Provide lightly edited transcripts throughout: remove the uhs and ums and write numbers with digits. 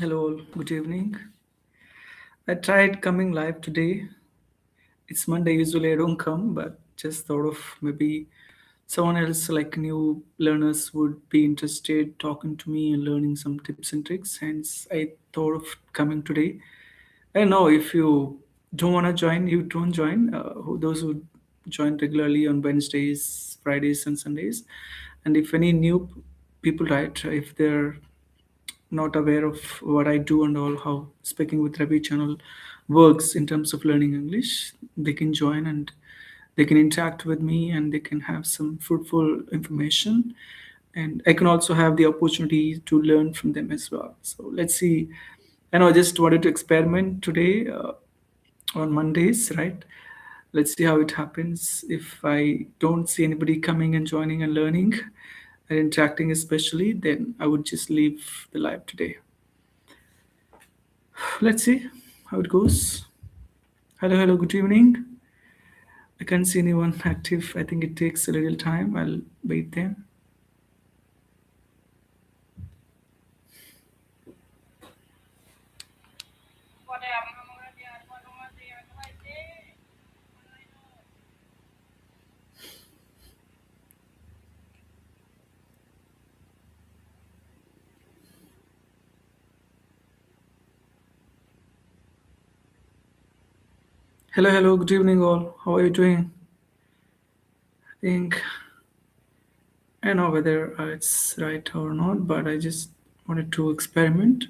Hello, good evening. I tried coming live today. It's Monday, usually I don't come, but just thought of maybe someone else, like new learners, would be interested talking to me and learning some tips and tricks. Hence, I thought of coming today. I don't know if you don't want to join, you don't join. Those who join regularly on Wednesdays, Fridays, and Sundays. And if any new people, right, if they're not aware of what I do and all, how Speaking with Ravi channel works in terms of learning English, they can join and they can interact with me and they can have some fruitful information. And I can also have the opportunity to learn from them as well. So let's see. I know I just wanted to experiment today on Mondays, right? Let's see how it happens. If I don't see anybody coming and joining and learning and interacting, especially, then I would just leave the live today. Let's see how it goes. Hello, hello, good evening. I can't see anyone active. I think it takes a little time. I'll wait there. Hello, hello, good evening, all. How are you doing? I think I know whether it's right or not, but I just wanted to experiment.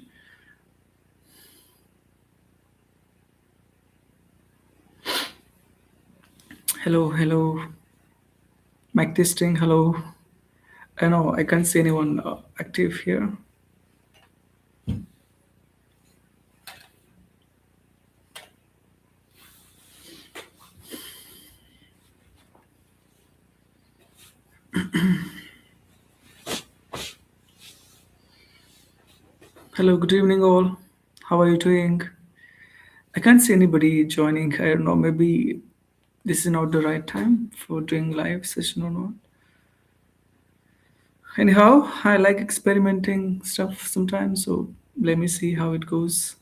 Hello, hello, mic testing. Hello. I know I can't see anyone active here. Hello, good evening, all. How are you doing? I can't see anybody joining. I don't know. Maybe this is not the right time for doing live session or not. Anyhow, I like experimenting stuff sometimes, so let me see how it goes.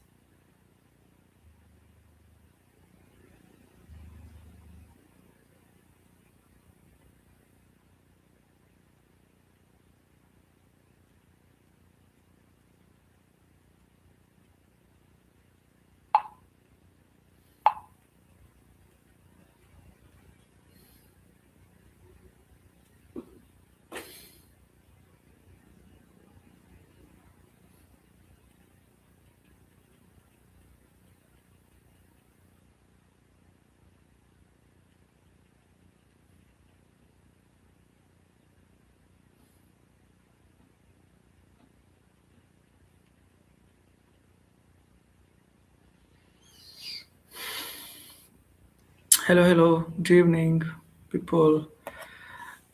Hello, hello, good evening, people.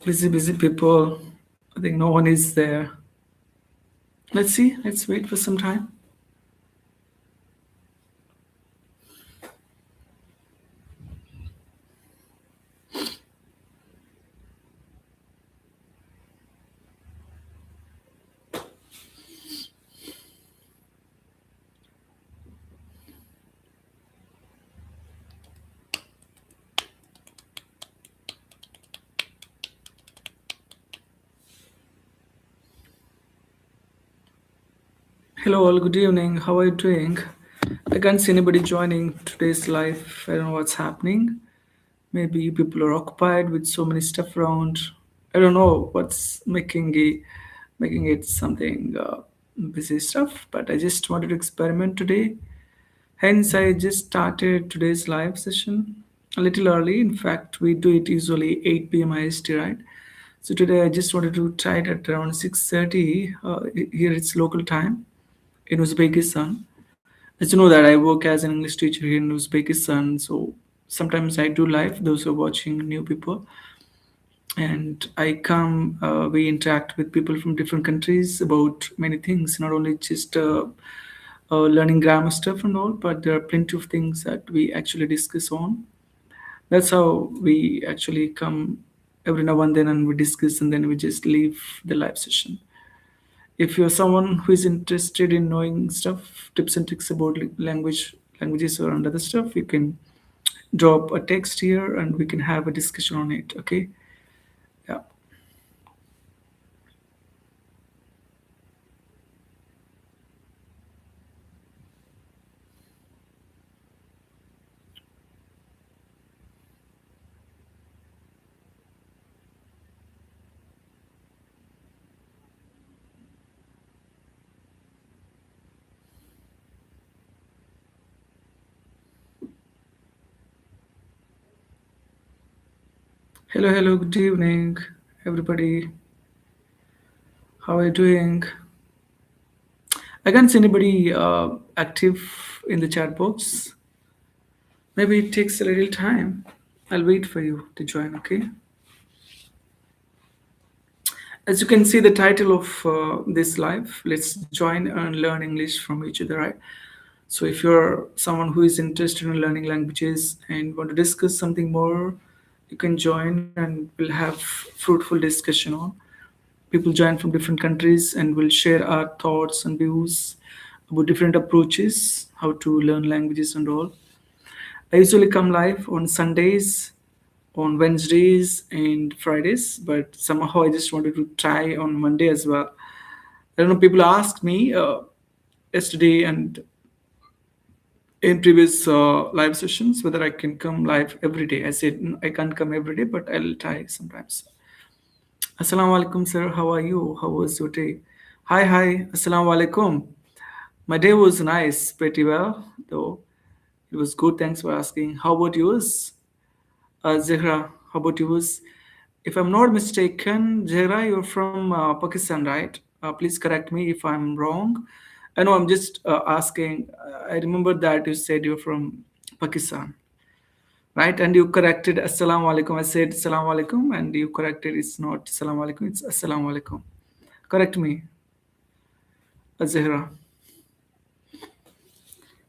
Busy, busy people. I think no one is there. Let's see, let's wait for some time. Hello, all, good evening. How are you doing? I can't see anybody joining today's live. I don't know what's happening. Maybe people are occupied with so many stuff around. I don't know what's making it something busy stuff. But I just wanted to experiment today. Hence, I just started today's live session a little early. In fact, we do it usually 8 p.m. IST, right? So today I just wanted to try it at around 6:30. Here it's local time in Uzbekistan. As you know that I work as an English teacher here in Uzbekistan, so sometimes I do live. Those who are watching new people, and I come. We interact with people from different countries about many things, not only just learning grammar stuff and all, but there are plenty of things that we actually discuss on. That's how we actually come every now and then, and we discuss, and then we just leave the live session. If you're someone who is interested in knowing stuff, tips and tricks about languages or another stuff, you can drop a text here and we can have a discussion on it. Okay. Yeah. Hello, hello, good evening, everybody. How are you doing? I can't see anybody active in the chat box. Maybe it takes a little time. I'll wait for you to join, okay? As you can see, the title of this live, let's join and learn English from each other, right? So, if you're someone who is interested in learning languages and want to discuss something more, you can join and we'll have fruitful discussion on. People join from different countries and we'll share our thoughts and views about different approaches, how to learn languages and all. I usually come live on Sundays, on Wednesdays, and Fridays, but somehow I just wanted to try on Monday as well. I don't know, people asked me yesterday and in previous live sessions whether I can come live every day. I said, "No, I can't come every day, but I'll try sometimes." Assalamu alaikum, sir. How are you? How was your day? Hi, hi. Assalamu alaikum. My day was nice, pretty well, though. It was good. Thanks for asking. How about yours? Zehra, how about yours? If I'm not mistaken, Zehra, you're from Pakistan, right? Please correct me if I'm wrong. I know I'm just asking. I remember that you said you're from Pakistan, right? And you corrected Assalamu alaikum. I said Assalamu alaikum, and you corrected it's not Assalamu alaikum, it's Assalamu alaikum. Correct me, Zehra.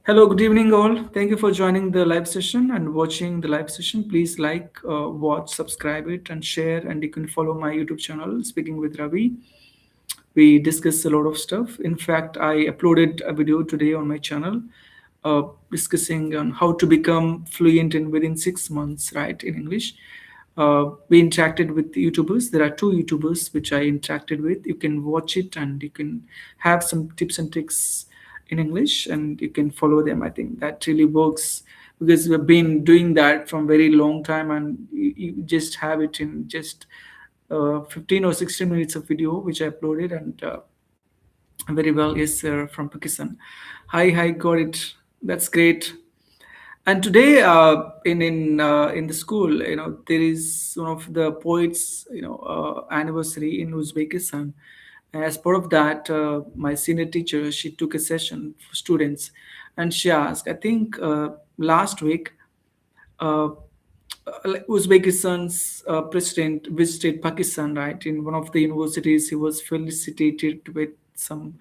Hello, good evening, all. Thank you for joining the live session and watching the live session. Please like, watch, subscribe it, and share. And you can follow my YouTube channel, Speaking with Ravi. We discuss a lot of stuff. In fact, I uploaded a video today on my channel discussing on how to become fluent in within 6 months, right, in English. We interacted with YouTubers. There are two YouTubers which I interacted with. You can watch it and you can have some tips and tricks in English and you can follow them. I think that really works because we've been doing that from very long time and you just have it in just 15 or 16 minutes of video which I uploaded and very well. Yes, sir, from Pakistan. Hi, got it. That's great. And today, in the school, there is one of the poets, anniversary in Uzbekistan. As part of that, my senior teacher she took a session for students, and she asked, I think last week, uh, Uzbekistan's president visited Pakistan, right? In one of the universities, he was felicitated with some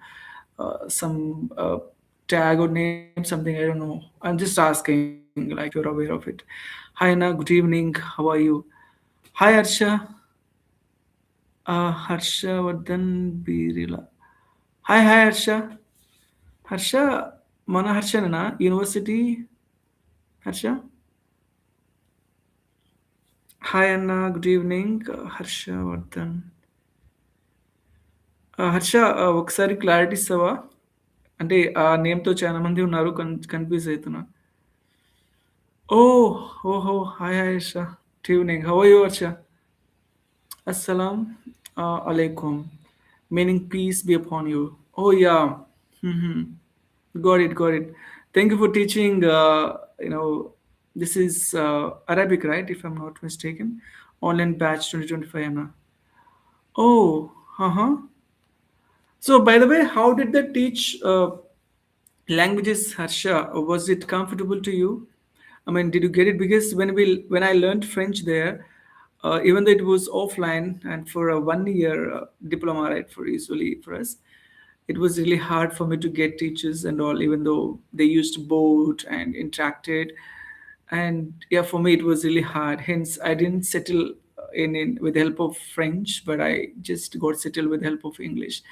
tag or name, something I don't know. I'm just asking, like you're aware of it. Hi Anna, good evening. How are you? Hi Harsha, Harsha Vardhan Birila. Hi Harsha. Harsha, mana Harsha na university. Harsha. Hi Anna, good evening. Harsha Vardhan. Harsha ఒకసారి clarity ఇస్తావా అంటే ఆ నేమ్తో చాలా మంది ఉన్నారు confuse అవుతున్నా ఓ ఓహో hi hi Harsha good evening how are you Harsha Assalam alaikum, meaning peace be upon you. Oh yeah, hmm got it, got it. Thank you for teaching. This is Arabic, right? If I'm not mistaken, online batch 2025. Anna. Oh, uh-huh. So, by the way, how did they teach languages, Harsha? Was it comfortable to you? I mean, did you get it? Because when I learned French there, even though it was offline and for a 1 year diploma, right, for usually for us, it was really hard for me to get teachers and all, even though they used board and interacted. And yeah, for me it was really hard. Hence, I didn't settle in with the help of French, but I just got settled with the help of English.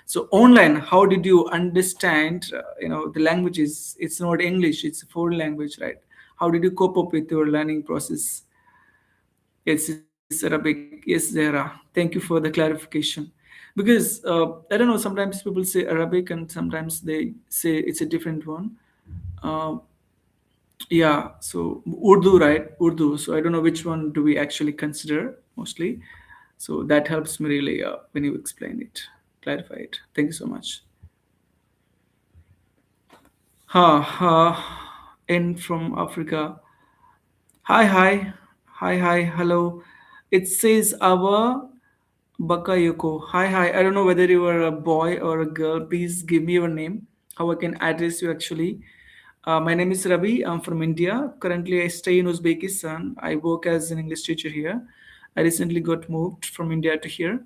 So online, how did you understand? The languages. It's not English; it's a foreign language, right? How did you cope up with your learning process? Yes, it's Arabic. Yes, Zahra. Thank you for the clarification. Because I don't know, sometimes people say Arabic and sometimes they say it's a different one. Uh, yeah, so Urdu, right? Urdu. So I don't know which one do we actually consider mostly. So that helps me really when you explain it, clarify it. Thank you so much. In from Africa. Hi, hello. It says our Bakayoko. Hi. I don't know whether you are a boy or a girl. Please give me your name, how I can address you actually. My name is Ravi. I'm from India. Currently, I stay in Uzbekistan. I work as an English teacher here. I recently got moved from India to here.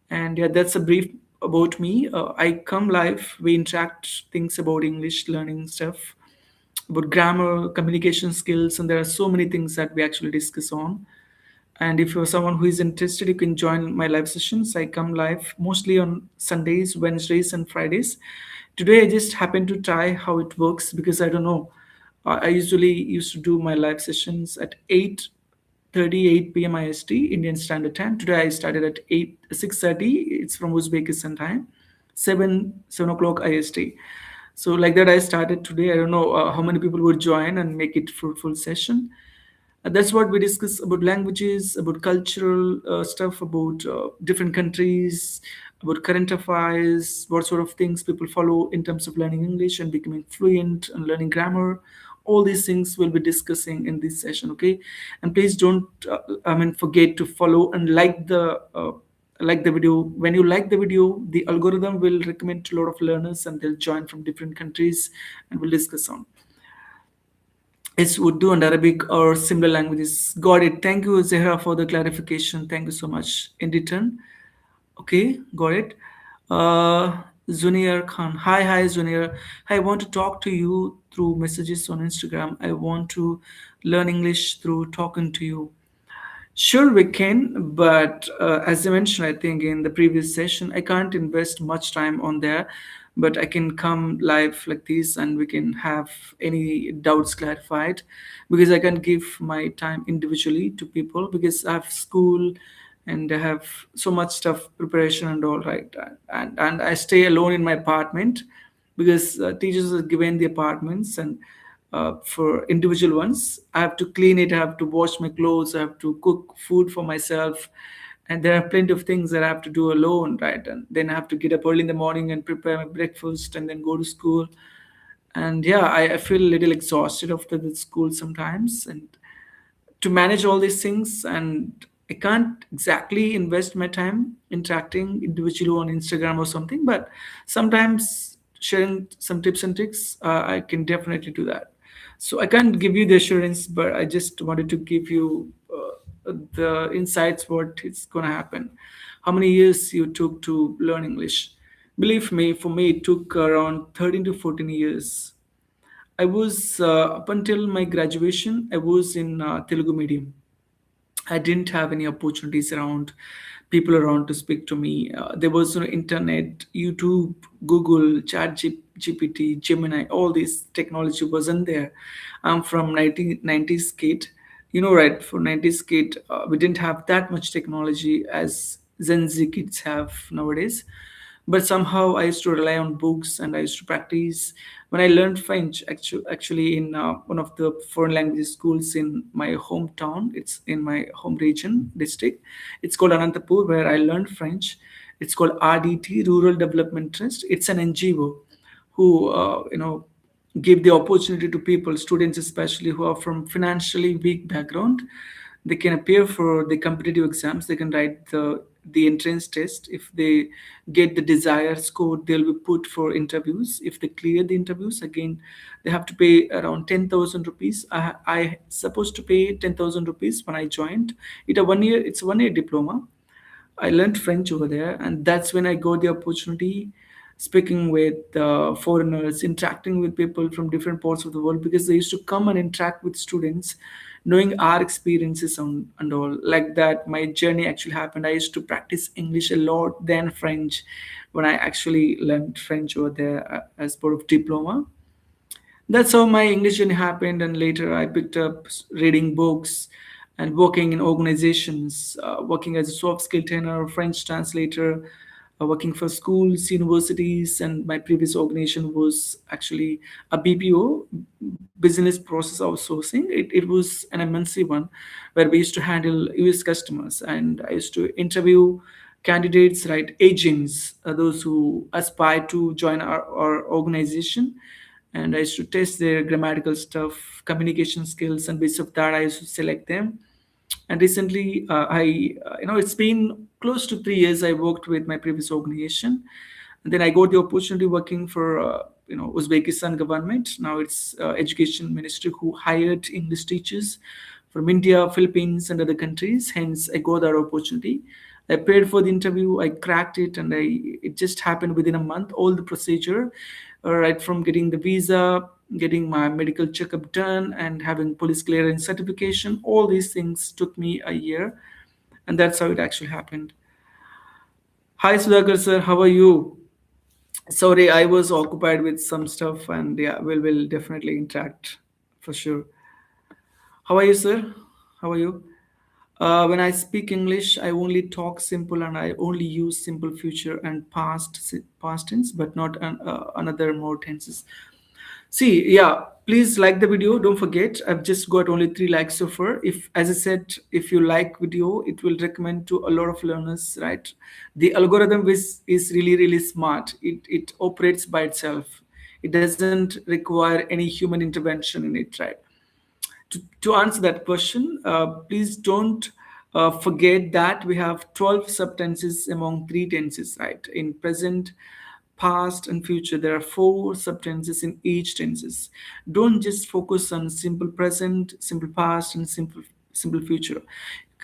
And yeah, that's a brief about me. I come live, we interact things about English learning stuff, about grammar, communication skills, and there are so many things that we actually discuss on. And if you're someone who is interested, you can join my live sessions. I come live mostly on Sundays, Wednesdays, and Fridays. Today, I just happened to try how it works because I don't know. I usually used to do my live sessions at 8:38 p.m. IST, Indian Standard Time. Today, I started at 6:30. It's from Uzbekistan time, 7 o'clock IST. So like that, I started today. I don't know how many people would join and make it fruitful session. That's what we discuss about languages, about cultural stuff, about different countries, about current affairs, what sort of things people follow in terms of learning English and becoming fluent and learning grammar. All these things we'll be discussing in this session, okay? And please don't, forget to follow and like the video. When you like the video, the algorithm will recommend to a lot of learners, and they'll join from different countries, and we'll discuss on. It's Urdu and Arabic or similar languages. Got it. Thank you, Zehra, for the clarification. Thank you so much. In return, okay, got it. Zunir Khan. Hi, Zunir. I want to talk to you through messages on Instagram. I want to learn English through talking to you. Sure, we can, but as I mentioned, I think in the previous session, I can't invest much time on there, but I can come live like this and we can have any doubts clarified because I can give my time individually to people because I have school and I have so much stuff preparation and all right, and I stay alone in my apartment because teachers are given the apartments and for individual ones. I have to clean it, I have to wash my clothes, I have to cook food for myself. And there are plenty of things that I have to do alone, right? And then I have to get up early in the morning and prepare my breakfast and then go to school. And yeah, I feel a little exhausted after the school sometimes. And to manage all these things, and I can't exactly invest my time interacting individually on Instagram or something, but sometimes sharing some tips and tricks, I can definitely do that. So I can't give you the assurance, but I just wanted to give you the insights what is going to happen. How many years you took to learn English? Believe me, for me it took around 13 to 14 years. I was up until my graduation, I was in Telugu medium. I didn't have any opportunities around, people around to speak to me. There was no internet, YouTube, Google, GPT, Gemini, all this technology wasn't there. I'm from 1990s kid. You know, right? For 90s kid, we didn't have that much technology as Gen Z kids have nowadays. But somehow I used to rely on books and I used to practice. When I learned French, actually in one of the foreign language schools in my hometown, it's in my home region district. It's called Anantapur, where I learned French. It's called RDT, Rural Development Trust. It's an NGO who give the opportunity to people, students especially who are from financially weak background. They can appear for the competitive exams. They can write the entrance test. If they get the desired score, they'll be put for interviews. If they clear the interviews, again, they have to pay around 10,000 rupees. I supposed to pay 10,000 rupees when I joined. It's a 1 year diploma. I learned French over there, and that's when I got the opportunity speaking with foreigners, interacting with people from different parts of the world because they used to come and interact with students knowing our experiences and all like that. My journey actually happened. I used to practice English a lot, then French, when I actually learned French over there as part of diploma. That's how my English journey happened, and later I picked up reading books and working in organizations, working as a soft skill trainer, French translator, working for schools, universities, and my previous organization was actually a BPO, business process outsourcing. It was an MNC one where we used to handle US customers, and I used to interview candidates, right, agents, those who aspire to join our organization, and I used to test their grammatical stuff, communication skills, and based of that, I used to select them. And recently, it's been close to 3 years I worked with my previous organization, and then I got the opportunity working for Uzbekistan government. Now it's education ministry who hired English teachers from India, Philippines, and other countries. Hence, I got that opportunity. I paid for the interview, I cracked it, and it just happened within a month. All the procedure, right from getting the visa, getting my medical checkup done, and having police clearance certification. All these things took me a year, and that's how it actually happened. Hi, Sudhakar sir, how are you? Sorry, I was occupied with some stuff, and yeah, we'll definitely interact for sure. How are you, sir? How are you? When I speak English, I only talk simple and I only use simple future and past tense, but not another more tenses. See, yeah, please like the video. Don't forget, I've just got only 3 likes so far. If, as I said, if you like video, it will recommend to a lot of learners, right? The algorithm is really, really smart. It operates by itself. It doesn't require any human intervention in it, right? To answer that question, please don't forget that we have 12 subtenses among 3 tenses, right? In present, past, and future, there are 4 subtenses in each tenses. Don't just focus on simple present, simple past, and simple future.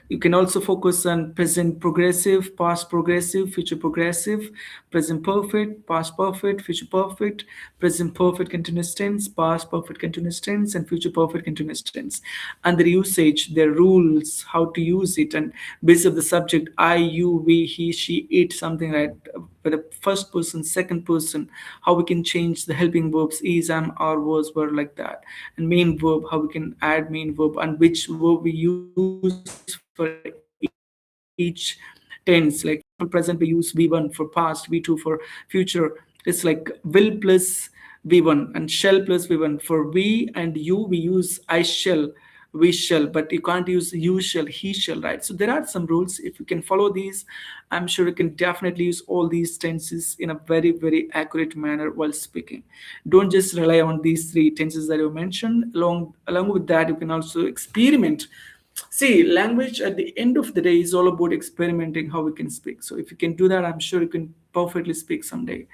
You can also focus on present progressive, past progressive, future progressive, present perfect, past perfect, future perfect, present perfect continuous tense, past perfect continuous tense, and future perfect continuous tense. And their usage, their rules, how to use it, and based of the subject, I, you, we, he, she, it, something like for the first person, second person, how we can change the helping verbs, is, am, are, was, were, like that. And main verb, how we can add main verb, and which verb we use for each tense. Like for example, present we use V1, for past V2, for future. It's like will plus V1 and shall plus V1. For we and you, we use I shall, we shall, but you can't use you shall, he shall, right? So there are some rules. If you can follow these, I'm sure you can definitely use all these tenses in a very, very accurate manner while speaking. Don't just rely on these 3 tenses that you mentioned. Along with that, you can also experiment. See, language at the end of the day is all about experimenting how we can speak. So if you can do that, I'm sure you can perfectly speak someday.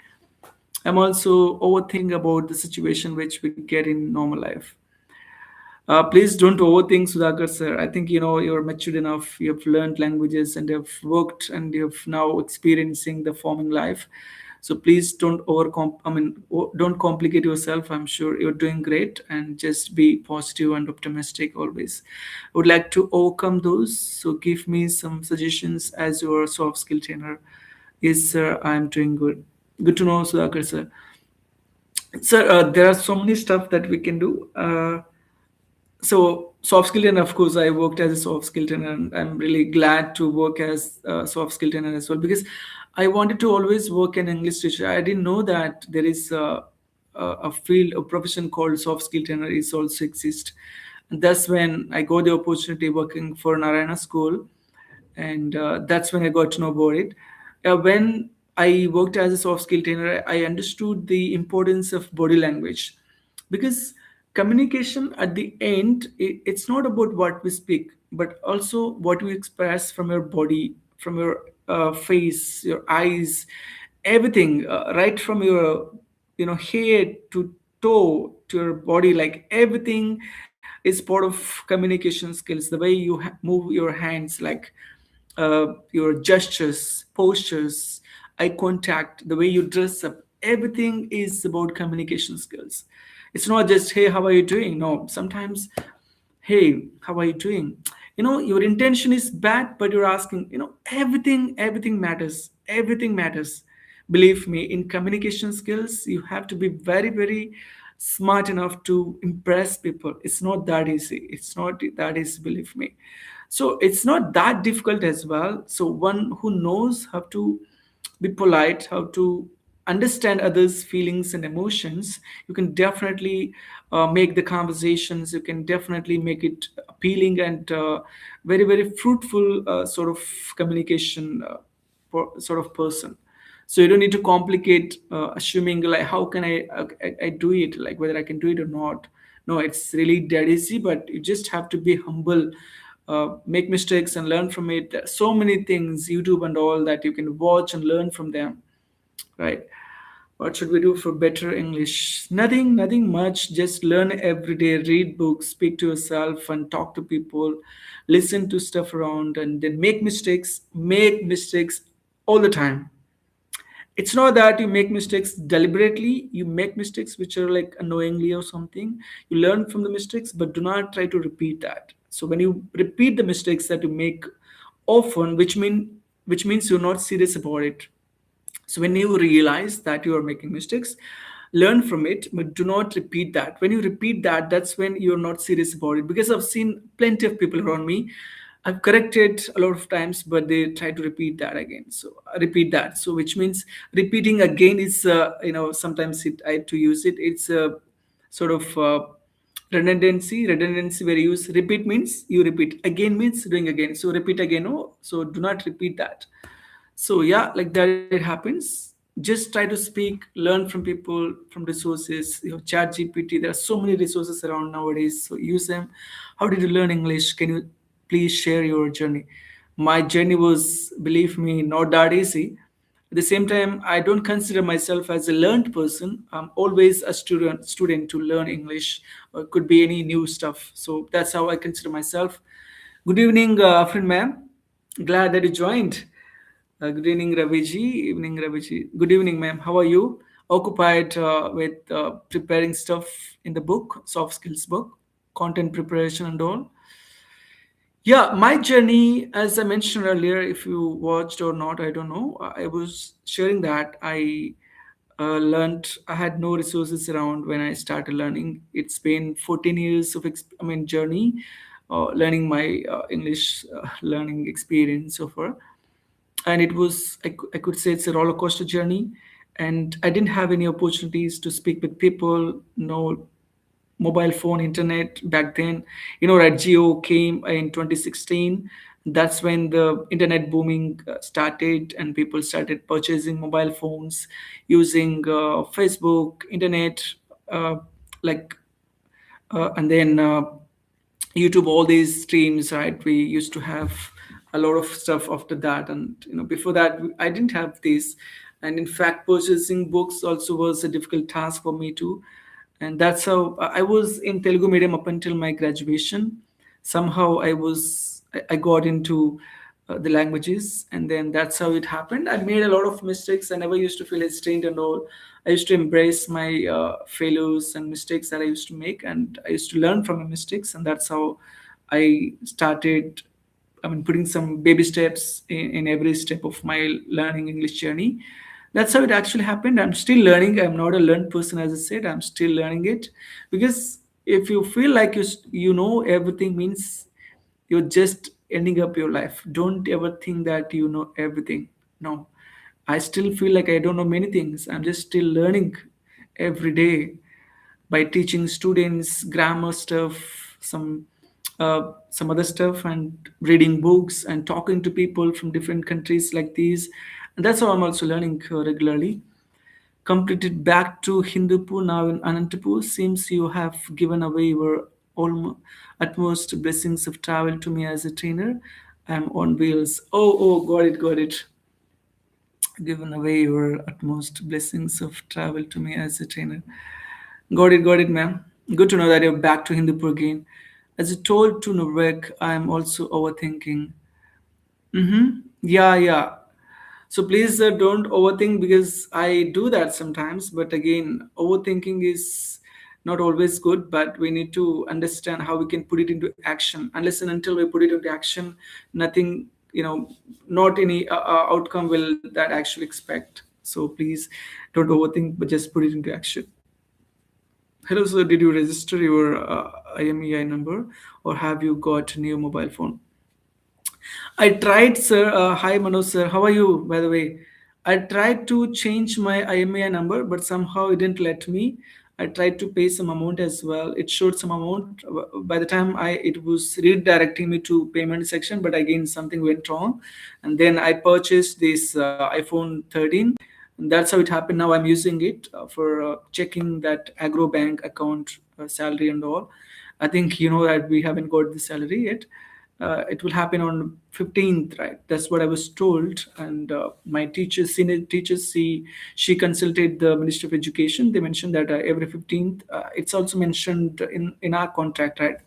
I'm also overthinking about the situation which we get in normal life. Please don't overthink, Sudhakar sir. I think you're matured enough. You've learned languages and you've worked and you've now experiencing the forming life. So please don't don't complicate yourself. I'm sure you're doing great, and just be positive and optimistic always. I would like to overcome those. So give me some suggestions as your soft skill trainer. Yes, sir. I'm doing good. Good to know, Sudhakar sir. Sir, there are so many stuff that we can do. So soft skill trainer, of course, I worked as a soft skill trainer, and I'm really glad to work as a soft skill trainer as well, because I wanted to always work in English teacher. I didn't know that there is a field, a profession called soft skill trainer is also exist. And that's when I got the opportunity working for Narayana School, and that's when I got to know about it. When I worked as a soft skill trainer, I understood the importance of body language, because communication at the end, it's not about what we speak, but also what we express from your body, from your face, your eyes, everything, right from your head to toe to your body, like everything is part of communication skills. The way you move your hands, like your gestures, postures, eye contact, the way you dress up, everything is about communication skills. It's not just, hey, how are you doing? No, sometimes, Hey, how are you doing? Your intention is bad, but you're asking, everything matters. Everything matters. Believe me, in communication skills, you have to be very, very smart enough to impress people. It's not that easy. It's not that easy, believe me. So it's not that difficult as well. So one who knows how to be polite, how to understand others' feelings and emotions, you can definitely make the conversations, you can definitely make it appealing and very, very fruitful sort of communication sort of person. So you don't need to complicate assuming like how can I do it, like whether I can do it or not. No, it's really dead easy, but you just have to be humble, make mistakes and learn from it. There are so many things, YouTube and all, that you can watch and learn from them, right? What should we do for better English? Nothing much. Just learn every day, read books, speak to yourself, and talk to people, listen to stuff around, and then make mistakes. Make mistakes all the time. It's not that you make mistakes deliberately, you make mistakes which are like annoyingly or something. You learn from the mistakes, but do not try to repeat that. So when you repeat the mistakes that you make often, which means you're not serious about it. So when you realize that you are making mistakes, learn from it, but do not repeat that. When you repeat that, that's when you're not serious about it. Because I've seen plenty of people around me. I've corrected a lot of times, but they try to repeat that again. So repeat that. So which means repeating again is, sometimes I had to use it. It's a sort of redundancy. Redundancy where you use repeat means you repeat. Again means doing again. So repeat again. Oh, so do not repeat that. So yeah, like that it happens. Just try to speak, learn from people, from resources. You have chat GPT, there are so many resources around nowadays, so use them. How did you learn English? Can you please share your journey? My journey was, believe me, not that easy. At the same time, I don't consider myself as a learned person. I'm always a student to learn English, or it could be any new stuff. So that's how I consider myself. Good evening, friend ma'am. Glad that you joined. Good evening, Raviji. Evening, Raviji. Good evening, ma'am. How are you? Occupied with preparing stuff in the book, soft skills book, content preparation and all. Yeah, my journey, as I mentioned earlier, if you watched or not, I don't know. I was sharing that I learned. I had no resources around when I started learning. It's been 14 years of journey, learning my English learning experience so far. And it was I could say it's a roller coaster journey. And I didn't have any opportunities to speak with people, no mobile phone internet back then. That Geo came in 2016. That's when the internet booming started, and people started purchasing mobile phones, using Facebook, internet, uh, like and then YouTube, all these streams, right? We used to have a lot of stuff after that, and before that, I didn't have these. And in fact, purchasing books also was a difficult task for me too. And that's how I was in Telugu medium up until my graduation. Somehow I got into the languages, and then that's how it happened. I made a lot of mistakes. I never used to feel hesitant and all. I used to embrace my failures and mistakes that I used to make, and I used to learn from my mistakes, and that's how I started. Putting some baby steps in every step of my learning English journey. That's how it actually happened. I'm still learning. I'm not a learned person, as I said. I'm still learning it, because if you feel like you know everything, means you're just ending up your life. Don't ever think that you know everything. No, I still feel like I don't know many things. I'm just still learning every day by teaching students grammar stuff, some other stuff, and reading books and talking to people from different countries like these. And that's how I'm also learning regularly. Completed back to Hindupur, now in Anantapur. Seems you have given away your utmost blessings of travel to me as a trainer. I'm on wheels. Oh, got it. Given away your utmost blessings of travel to me as a trainer. Got it, ma'am. Good to know that you're back to Hindupur again. As you told to Nurek, I'm also overthinking. Mm-hmm. Yeah. So please don't overthink, because I do that sometimes. But again, overthinking is not always good, but we need to understand how we can put it into action. Unless and until we put it into action, nothing, not any outcome will that actually expect. So please don't overthink, but just put it into action. Hello, sir. Did you register your IMEI number, or have you got a new mobile phone? I tried, sir. Hi, Manoj, sir. How are you, by the way? I tried to change my IMEI number, but somehow it didn't let me. I tried to pay some amount as well. It showed some amount. By the time it was redirecting me to payment section, but again something went wrong, and then I purchased this iPhone 13. And that's how it happened. Now I'm using it for checking that Agro Bank account salary and all. I think you know that we haven't got the salary yet. It will happen on 15th, right? That's what I was told. And my teachers, senior teachers, she consulted the Ministry of Education. They mentioned that every 15th. It's also mentioned in our contract, right?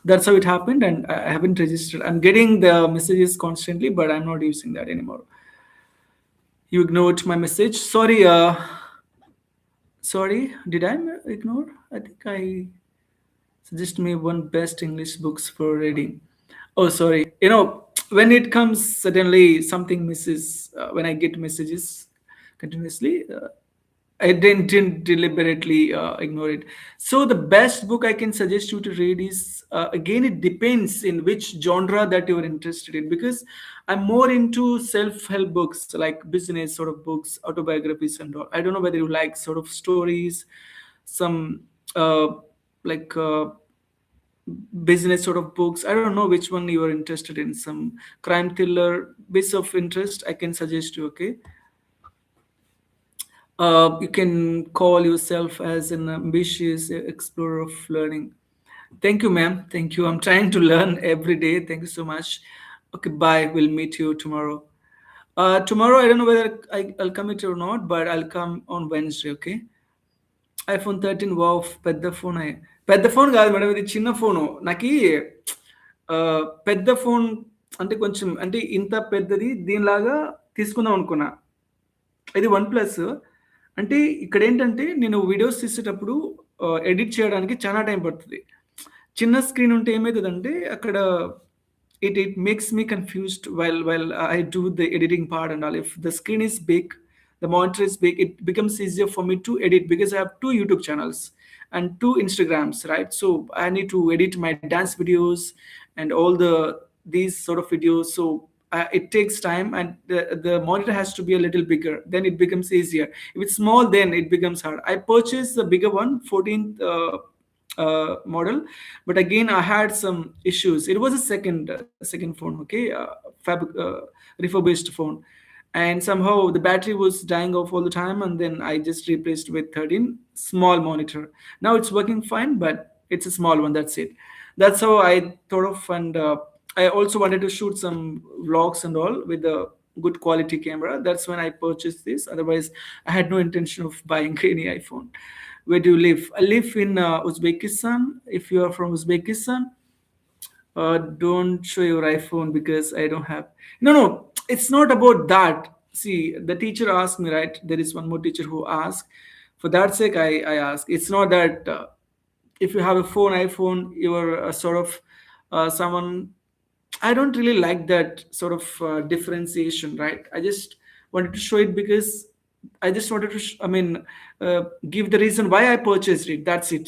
That's how it happened, and I haven't registered. I'm getting the messages constantly, but I'm not using that anymore. You ignored my message. Sorry. Sorry. Did I ignore? I think I suggest me one best English books for reading. Oh, sorry. When it comes suddenly, something misses. When I get messages continuously, I didn't deliberately ignore it. So the best book I can suggest you to read is again it depends in which genre that you are interested in, because I'm more into self-help books like business sort of books, autobiographies and all. I don't know whether you like sort of stories, some uh, like business sort of books. I don't know which one you are interested in. Some crime thriller bits of interest I can suggest you. Okay, you can call yourself as an ambitious explorer of learning. Thank you, ma'am. Thank you. I'm trying to learn every day. Thank you so much. Okay, bye. We'll meet you tomorrow. Tomorrow, I don't know whether I'll come it or not, but I'll come on Wednesday. Okay. IPhone 13 wow పెద్ద phone పెద్ద phone కాదు madam, ఇది చిన్న phone నాకు. పెద్ద phone అంటే కొంచెం అంటే ఇంత పెద్దది దీనిలాగా తీసుకుందాం అనుకున్నా. ఇది వన్ ప్లస్. అంటే ఇక్కడ ఏంటంటే నేను వీడియోస్ తీసేటప్పుడు ఎడిట్ చేయడానికి చాలా టైం పడుతుంది. చిన్న స్క్రీన్ ఉంటే ఏమవుతుందంటే అక్కడ it makes me confused while I do the editing part and all. If the screen is big, the monitor is big, it becomes easier for me to edit because I have two YouTube channels and two Instagrams, right? So I need to edit my dance videos and all these sort of videos. So it takes time, and the monitor has to be a little bigger. Then it becomes easier. If it's small, then it becomes hard. I purchased the bigger one, 14th model, but again I had some issues. It was a second phone, okay, refurbished phone, and somehow the battery was dying off all the time, and then I just replaced with 13 small monitor. Now it's working fine, but it's a small one. That's it. That's how I thought of. And I also wanted to shoot some vlogs and all with a good quality camera. That's when I purchased this. Otherwise I had no intention of buying any iPhone. Where do you live? I live in Uzbekistan. If you are from Uzbekistan, don't show your iPhone because I don't have. No, no, it's not about that. See, the teacher asked me, right? There is one more teacher who asked. For that sake, I ask. It's not that if you have a iPhone, you're sort of someone. I don't really like that sort of differentiation, right? I just wanted to show it because I just wanted to, give the reason why I purchased it. That's it.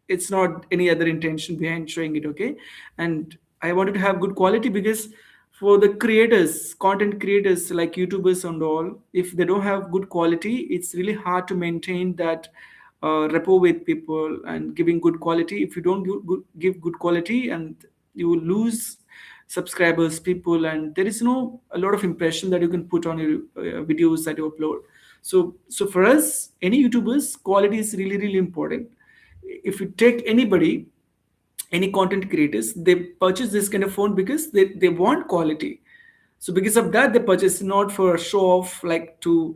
It's not any other intention behind showing it. Okay. And I wanted to have good quality because for the creators, content creators like YouTubers and all, if they don't have good quality, it's really hard to maintain that rapport with people and giving good quality. If you don't give good quality, and you will lose subscribers, people, and there is no a lot of impression that you can put on your videos that you upload. So for us, any YouTubers, quality is really really important. If you take anybody, any content creators, they purchase this kind of phone because they want quality. So because of that they purchase, not for show off, like to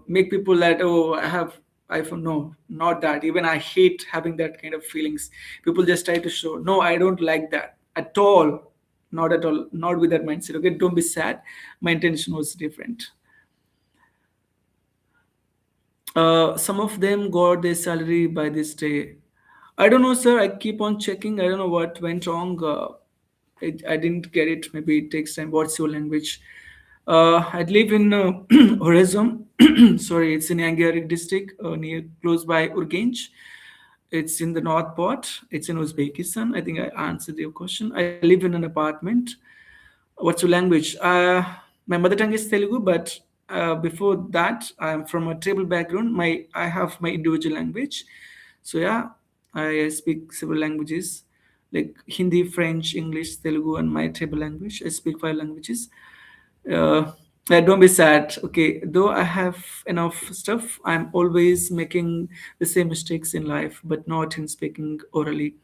make people that, oh, I have iPhone. No, not that. Even I hate having that kind of feelings. People just try to show. No, I don't like that at all. Not at all. Not with that mindset. Okay, don't be sad. My intention was different. Some of them got their salary by this day. I don't know, sir. I keep on checking. I don't know what went wrong. I didn't get it. Maybe it takes time. What's your language? I live in Horizon. Sorry, it's in Angari district, near close by Urgench. It's in the north part. It's in Uzbekistan. I think I answered your question. I live in an apartment. What's your language? My mother tongue is Telugu, but before that, I'm from a tribal background. I have my individual language. So yeah, I speak several languages like Hindi, French, English, Telugu, and my tribal language. I speak five languages. Uh, don't be sad. Okay, though I have enough stuff, I'm always making the same mistakes in life, but not in speaking orally.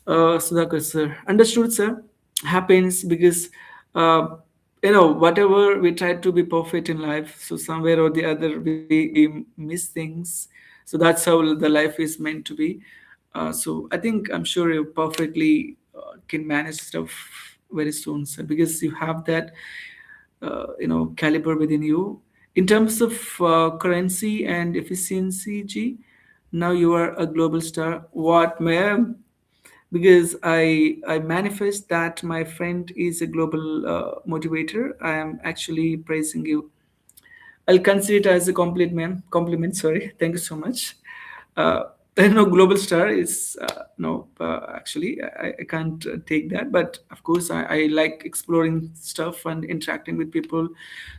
Sudhakar sir. Understood, sir. Happens because, uh, whatever we try to be perfect in life, so somewhere or the other we miss things. So that's how the life is meant to be. So I think I'm sure you perfectly can manage stuff very soon, sir, because you have that, caliber within you. In terms of currency and efficiency, G, now you are a global star. What, ma'am? Because I manifest that my friend is a global motivator. I am actually praising you. I'll consider it as a compliment, ma'am. Compliment, sorry. Thank you so much. Uh, no, global star is no. Actually, I can't take that. But of course, I like exploring stuff and interacting with people.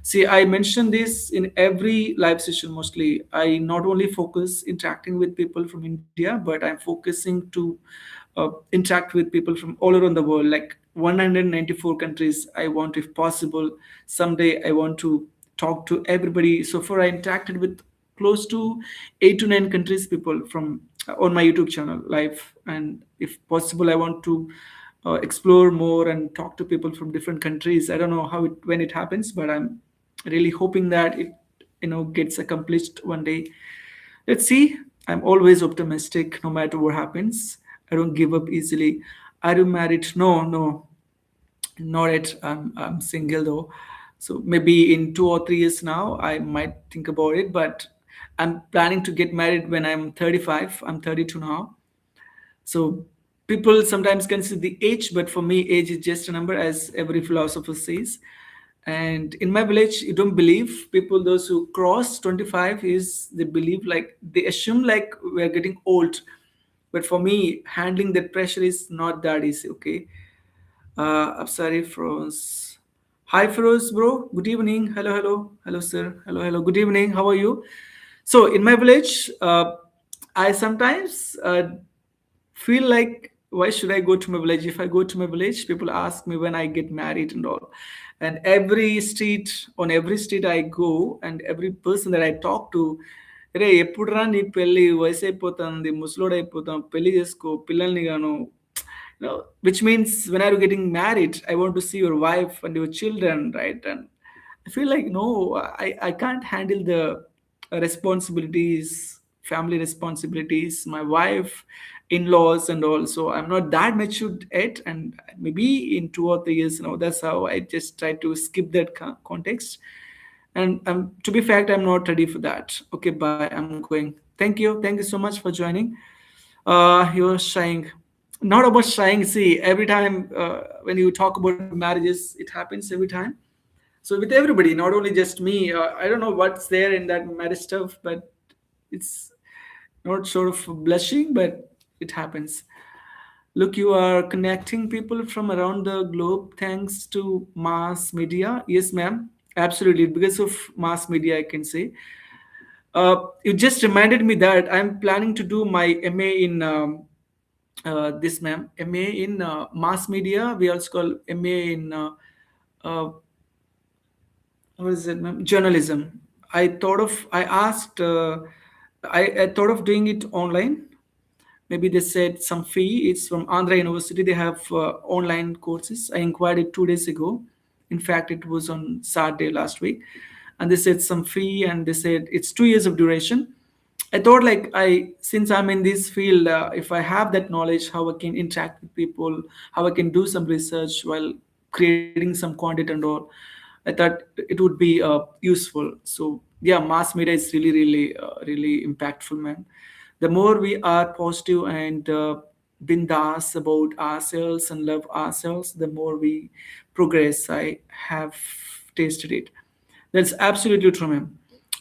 See, I mentioned this in every live session. Mostly, I not only focus interacting with people from India, but I'm focusing to interact with people from all around the world, like 194 countries. I want, if possible, someday I want to talk to everybody. So far, I interacted with close to 8 to 9 countries people from on my YouTube channel live, and if possible, I want to explore more and talk to people from different countries. I don't know how it when it happens, but I'm really hoping that it gets accomplished one day. Let's see. I'm always optimistic no matter what happens. I don't give up easily. Are you married? No, no, not yet. I'm single though. So maybe in 2 or 3 years now, I might think about it. But I'm planning to get married when I'm 35. I'm 32 now. So people sometimes consider the age, but for me, age is just a number, as every philosopher says. And in my village, you don't believe people, those who cross 25 is they believe like they assume like we're getting old. But for me, handling that pressure is not that easy, okay? I'm sorry, Froze. Hi, Froze, bro. Good evening. Hello, hello. Hello, sir. Hello, hello. Good evening. How are you? So, in my village, I sometimes feel like, why should I go to my village? If I go to my village, people ask me when I get married and all. And on every street I go, and every person that I talk to, రే ఎప్పుడురా నీ పెళ్ళి వయసు అయిపోతుంది ముసలోడు అయిపోతాం పెళ్లి చేసుకో పిల్లల్ని గాను which means when are you getting married? I want to see your wife and your children, right? And I feel like no, I can't handle the responsibilities, family responsibilities, my wife, in-laws, and all. So I'm not that matured yet, and maybe in 2 or 3 years, that's how I just try to skip that context. And to be fact, I'm not ready for that. Okay, bye. I'm going. Thank you so much for joining. You're shying. Not about shying. See, every time when you talk about marriages, it happens every time. So with everybody, not only just me. I don't know what's there in that marriage stuff, but it's not sort of blushing, but it happens. Look, you are connecting people from around the globe thanks to mass media. Yes, ma'am. Absolutely. Because of mass media, I can say. You just reminded me that I'm planning to do my MA in this, ma'am. MA in mass media. We also call MA in uh, what is it, ma'am? Journalism. I asked, I thought of doing it online. Maybe they said some fee. It's from Andhra University. They have online courses. I inquired it 2 days ago. In fact, it was on Saturday last week. And they said some fee, and they said it's 2 years of duration. I thought like since I'm in this field, if I have that knowledge, how I can interact with people, how I can do some research while creating some content and all. I thought it would be useful. So Yeah, mass media is really, really, really impactful, man. The more we are positive and bindas about ourselves and love ourselves, the more we progress. I have tasted it. That's absolutely true, ma'am.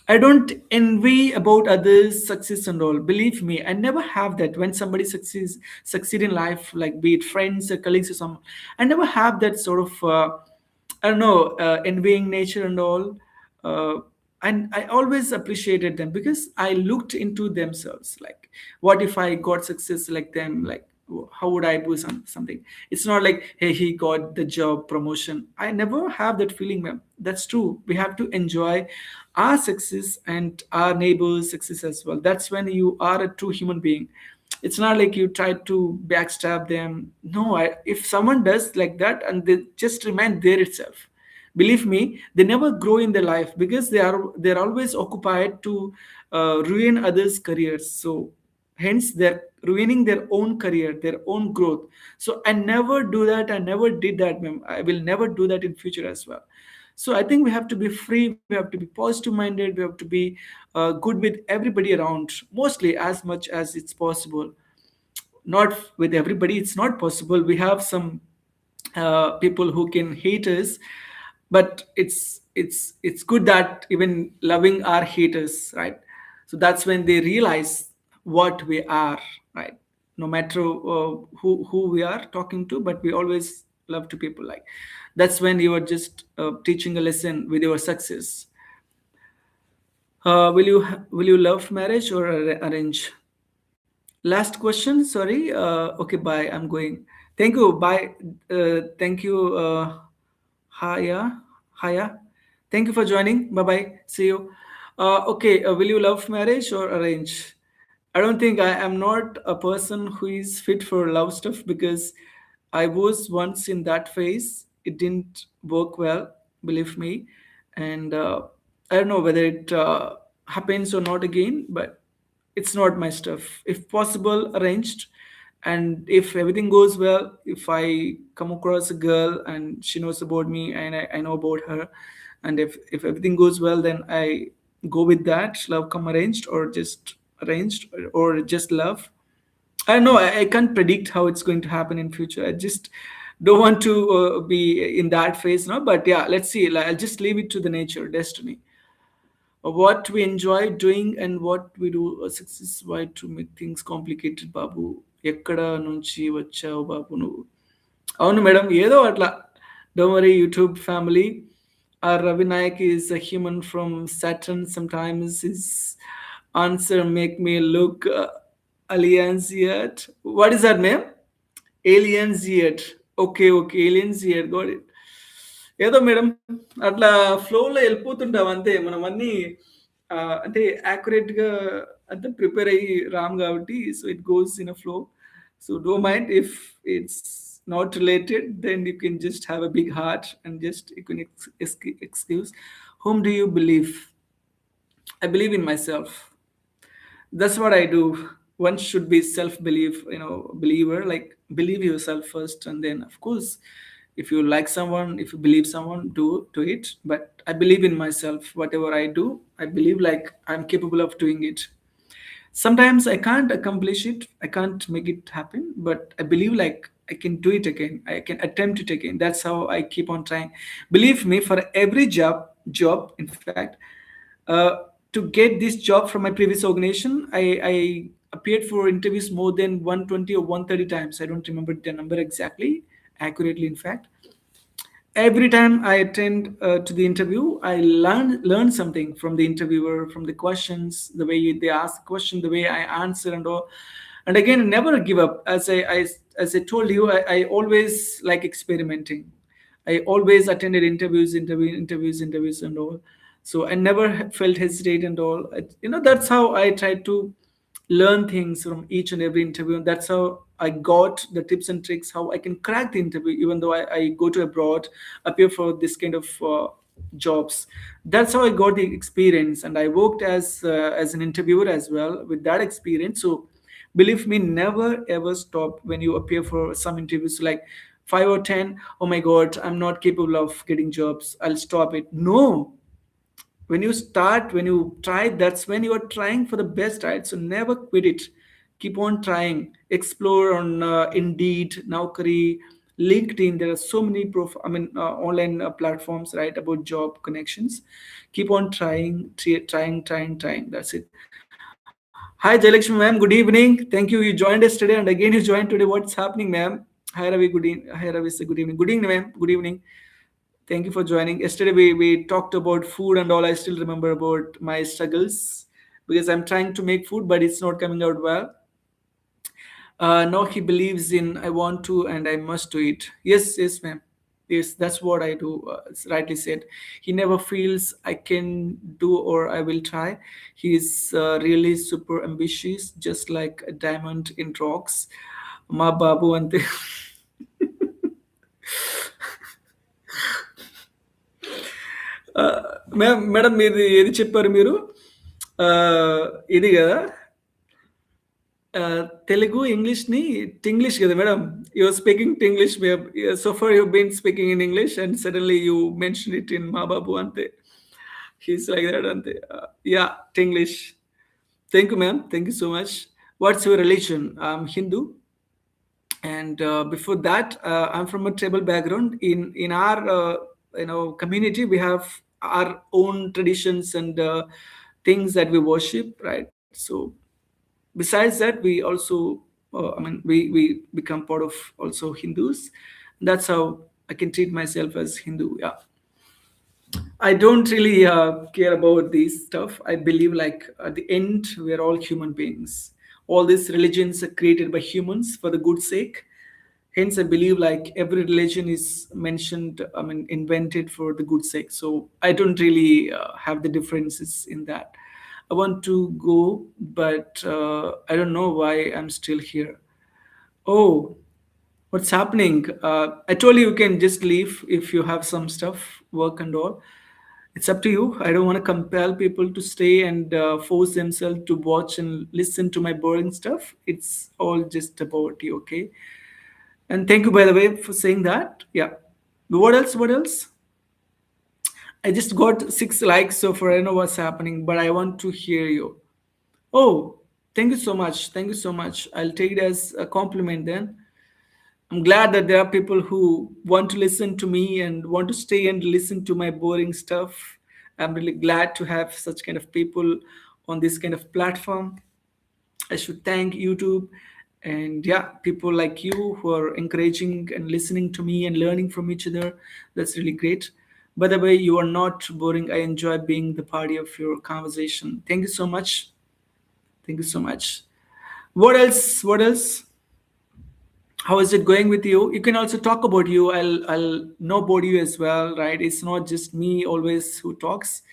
I don't envy about others' success and all. Believe me, I never have that. When somebody succeed in life, like be it friends or colleagues or some, I never have that sort of I don't know, envying nature and all. Uh, and I always appreciated them because I looked into themselves. Like, what if I got success like them? Like, how would I do something? It's not like, hey, he got the job promotion. I never have that feeling, ma'am. That's true. We have to enjoy our success and our neighbors' success as well. That's when you are a true human being. It's not like you try to backstab them. No, if someone does like that and they just remain there itself, believe me, they never grow in their life because they're always occupied to ruin others' careers. So hence they're ruining their own career, their own growth. So I never do that. I never did that, ma'am. I will never do that in future as well. So I think we have to be free, we have to be positive minded, we have to be good with everybody around, mostly as much as it's possible. Not with everybody, it's not possible. We have some people who can hate us, but it's good that even loving our haters, right? So that's when they realize what we are, right? No matter who we are talking to, but we always love to people, like that's when you are just teaching a lesson with your success. Will you love marriage or arrange? Last question. Sorry. Okay. Bye. I'm going. Thank you. Bye. Thank you. Haya. Haya. Thank you for joining. Bye bye. See you. Okay. Will you love marriage or arrange? I don't think I am not a person who is fit for love stuff because I was once in that phase. It didn't work well, believe me. And I don't know whether it happens or not again, but it's not my stuff. If possible, arranged. And if everything goes well, if I come across a girl and she knows about me and I know about her, and if everything goes well, then I go with that. Love come arranged or just arranged or just love. I don't know. I can't predict how it's going to happen in future. I just don't want to be in that phase now. But yeah, let's see. Like, I'll just leave it to the nature, destiny. What we enjoy doing and what we do. Success why to make things complicated, బాబు. ఎక్కడ నుంచి వచ్చావు బాబు నువ్వు? అవును madam, ఏదో అట్లా. Don't worry, YouTube family. Our Ravi Nayak is a human from Saturn. Sometimes his answer make me look aliens yet. What is that name? Aliens yet. Okay, okay, aliens yet. Got it. ఏదో madam అట్లా ఫ్లోలో వెళ్ళిపోతుంటాం అంతే. మనం అన్ని అంటే యాక్యురేట్గా అంతా prepare అయ్యి రామ్ కాబట్టి so it goes in a flow. So do mind if it's not related, then you can just have a big heart and just you can excuse. Whom do you believe? I believe in myself. That's what I do. One should be self-belief, believer. Like believe yourself first, and then of course, if you like someone, if you believe someone, do it. But I believe in myself. Whatever I do, I believe like I'm capable of doing it. Sometimes I can't accomplish it, I can't make it happen, but I believe like I can do it again, I can attempt it again. That's how I keep on trying. Believe me, for every job in fact, to get this job from my previous organization, I appeared for interviews more than 120 or 130 times. I don't remember the number exactly accurately in fact. Every time I attend to the interview, I learn something from the interviewer, from the questions, the way they ask the question, the way I answer, and all. And again, never give up. As I told you, I always like experimenting. I always attended interviews, and all. So I never felt hesitate and all. That's how I try to learn things from each and every interview. And that's how I got the tips and tricks how I can crack the interview, even though I go to abroad, appear for this kind of jobs. That's how I got the experience, and I worked as an interviewer as well with that experience. So believe me, never ever stop when you appear for some interviews like 5 or 10. Oh my god, I'm not capable of getting jobs, I'll stop it. No, When you start, when you try, that's when you are trying for the best, right? So never quit it. Keep on trying. Explore on Indeed, Naukri, LinkedIn. There are so many online platforms, right, about job connections. Keep on trying, trying. That's it. Hi Jayalakshmi ma'am, good evening. Thank you, you joined us today, and again you joined today. What's happening, ma'am? Hi Ravi, hi Ravi, sir, good evening. Good evening, ma'am. Good evening. Thank you for joining. Yesterday we talked about food and all. I still remember about my struggles because I'm trying to make food, but it's not coming out well. No, he believes in I want to and I must do it. Yes, yes, ma'am. Yes, that's what I do. It's rightly said. He never feels I can do or I will try. He's really super ambitious, just like a diamond in rocks. Ma babu ante. Ma'am madam మీది ఏది చెప్పారు మీరు ఆ, ఇది కదా తెలుగు ఇంగ్లీష్ని Tinglish కదా madam your speaking Tinglish so far you been speaking in English and suddenly you mention it in మా బాబు అంతే హీస్ లైక్ దట్ అంతే yeah Tinglish thank you ma'am thank you so much what's your religion Hindu and before that I'm from a tribal background. In our community we have our own traditions and things that we worship, right? So besides that we also we become part of also Hindus. That's how I can treat myself as Hindu. Yeah, I don't really care about this stuff. I believe, like, at the end, we are all human beings. All these religions are created by humans for the good sake. Hence, I believe, like, every religion is mentioned, invented for the good sake. So I don't really have the differences in that. I want to go, but I don't know why I'm still here. Oh, what's happening? I told you you can just leave if you have some stuff, work and all. It's up to you. I don't want to compel people to stay and force themselves to watch and listen to my boring stuff. It's all just about you, okay? And thank you, by the way, for saying that. Yeah. What else? What else? I just got 6 likes so far. I know what's happening, but I want to hear you. Oh, thank you so much. Thank you so much. I'll take it as a compliment then. I'm glad that there are people who want to listen to me and want to stay and listen to my boring stuff. I'm really glad to have such kind of people on this kind of platform. I should thank YouTube and yeah, people like you who are encouraging and listening to me and learning from each other. That's really great. By the way, you are not boring. I enjoy being the party of your conversation. Thank you so much. Thank you so much. What else? What else? How is it going with you? You can also talk about you. I'll know about you as well, right? It's not just me always who talks.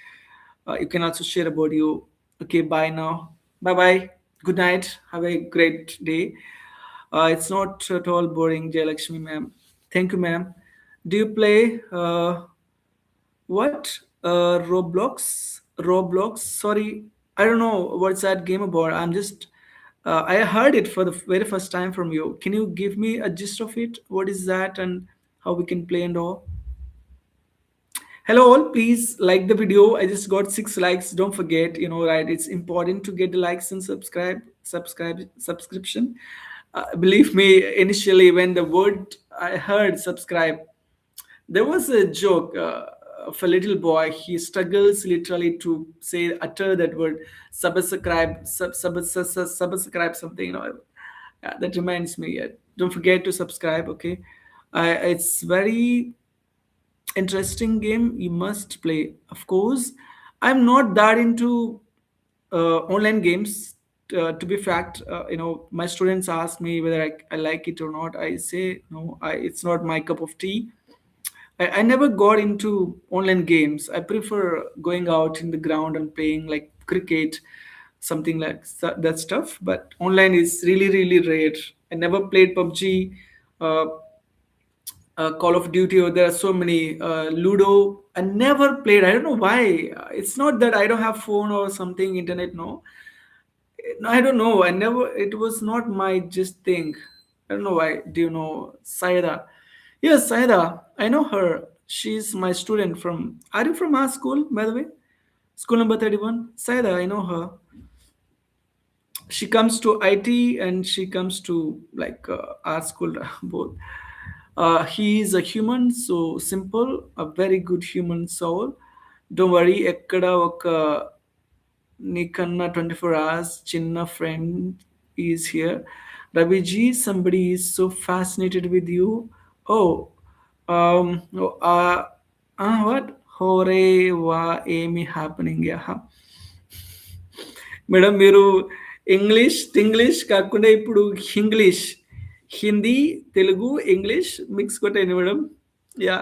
You can also share about you. Okay, bye now. Bye bye. Good night. Have a great day. It's not at all boring, Jayalakshmi ma'am. Thank you, ma'am. Do you play what? Roblox? Roblox? Sorry, I don't know what's that game about. I'm just. I heard it for the very first time from you. Can you give me a gist of it? What is that and how we can play and all? Hello all, please like the video. I just got 6 likes. Don't forget, right? It's important to get the likes and subscription. Believe me, initially when the word I heard subscribe, there was a joke of a little boy. He struggles literally to say utter that word subscribe, subscribe something. That reminds me. Don't forget to subscribe. Okay, it's very interesting game. You must play. Of course, I'm not that into online games. To be fact, my students ask me whether I like it or not. I say no. It's not my cup of tea. I never got into online games. I prefer going out in the ground and playing like cricket, something like that stuff. But online is really, really rare. I never played PUBG, uh, Call of Duty, or there are so many. Ludo, I never played. I don't know why. It's not that I don't have phone or something, internet, no. No, I don't know. I never. It was not my just thing. I don't know why. Do you know Saida? Yes, Saida. I know her. She's my student from. Are you from our school, by the way? School number 31. Saida, I know her. She comes to IT and she comes to like art school both. He is a human, so simple, a very good human soul. Don't worry, ఎక్కడ ఒక నీకన్నా 24 hours చిన్న friend is here. Raviji, somebody is so fascinated with you. Oh, oh, what? Hore wa ఏమి happening? Yeah. Madam మీరు English కాకుండా ఇప్పుడు Hinglish Hindi Telugu English mix కొట్టండి madam yeah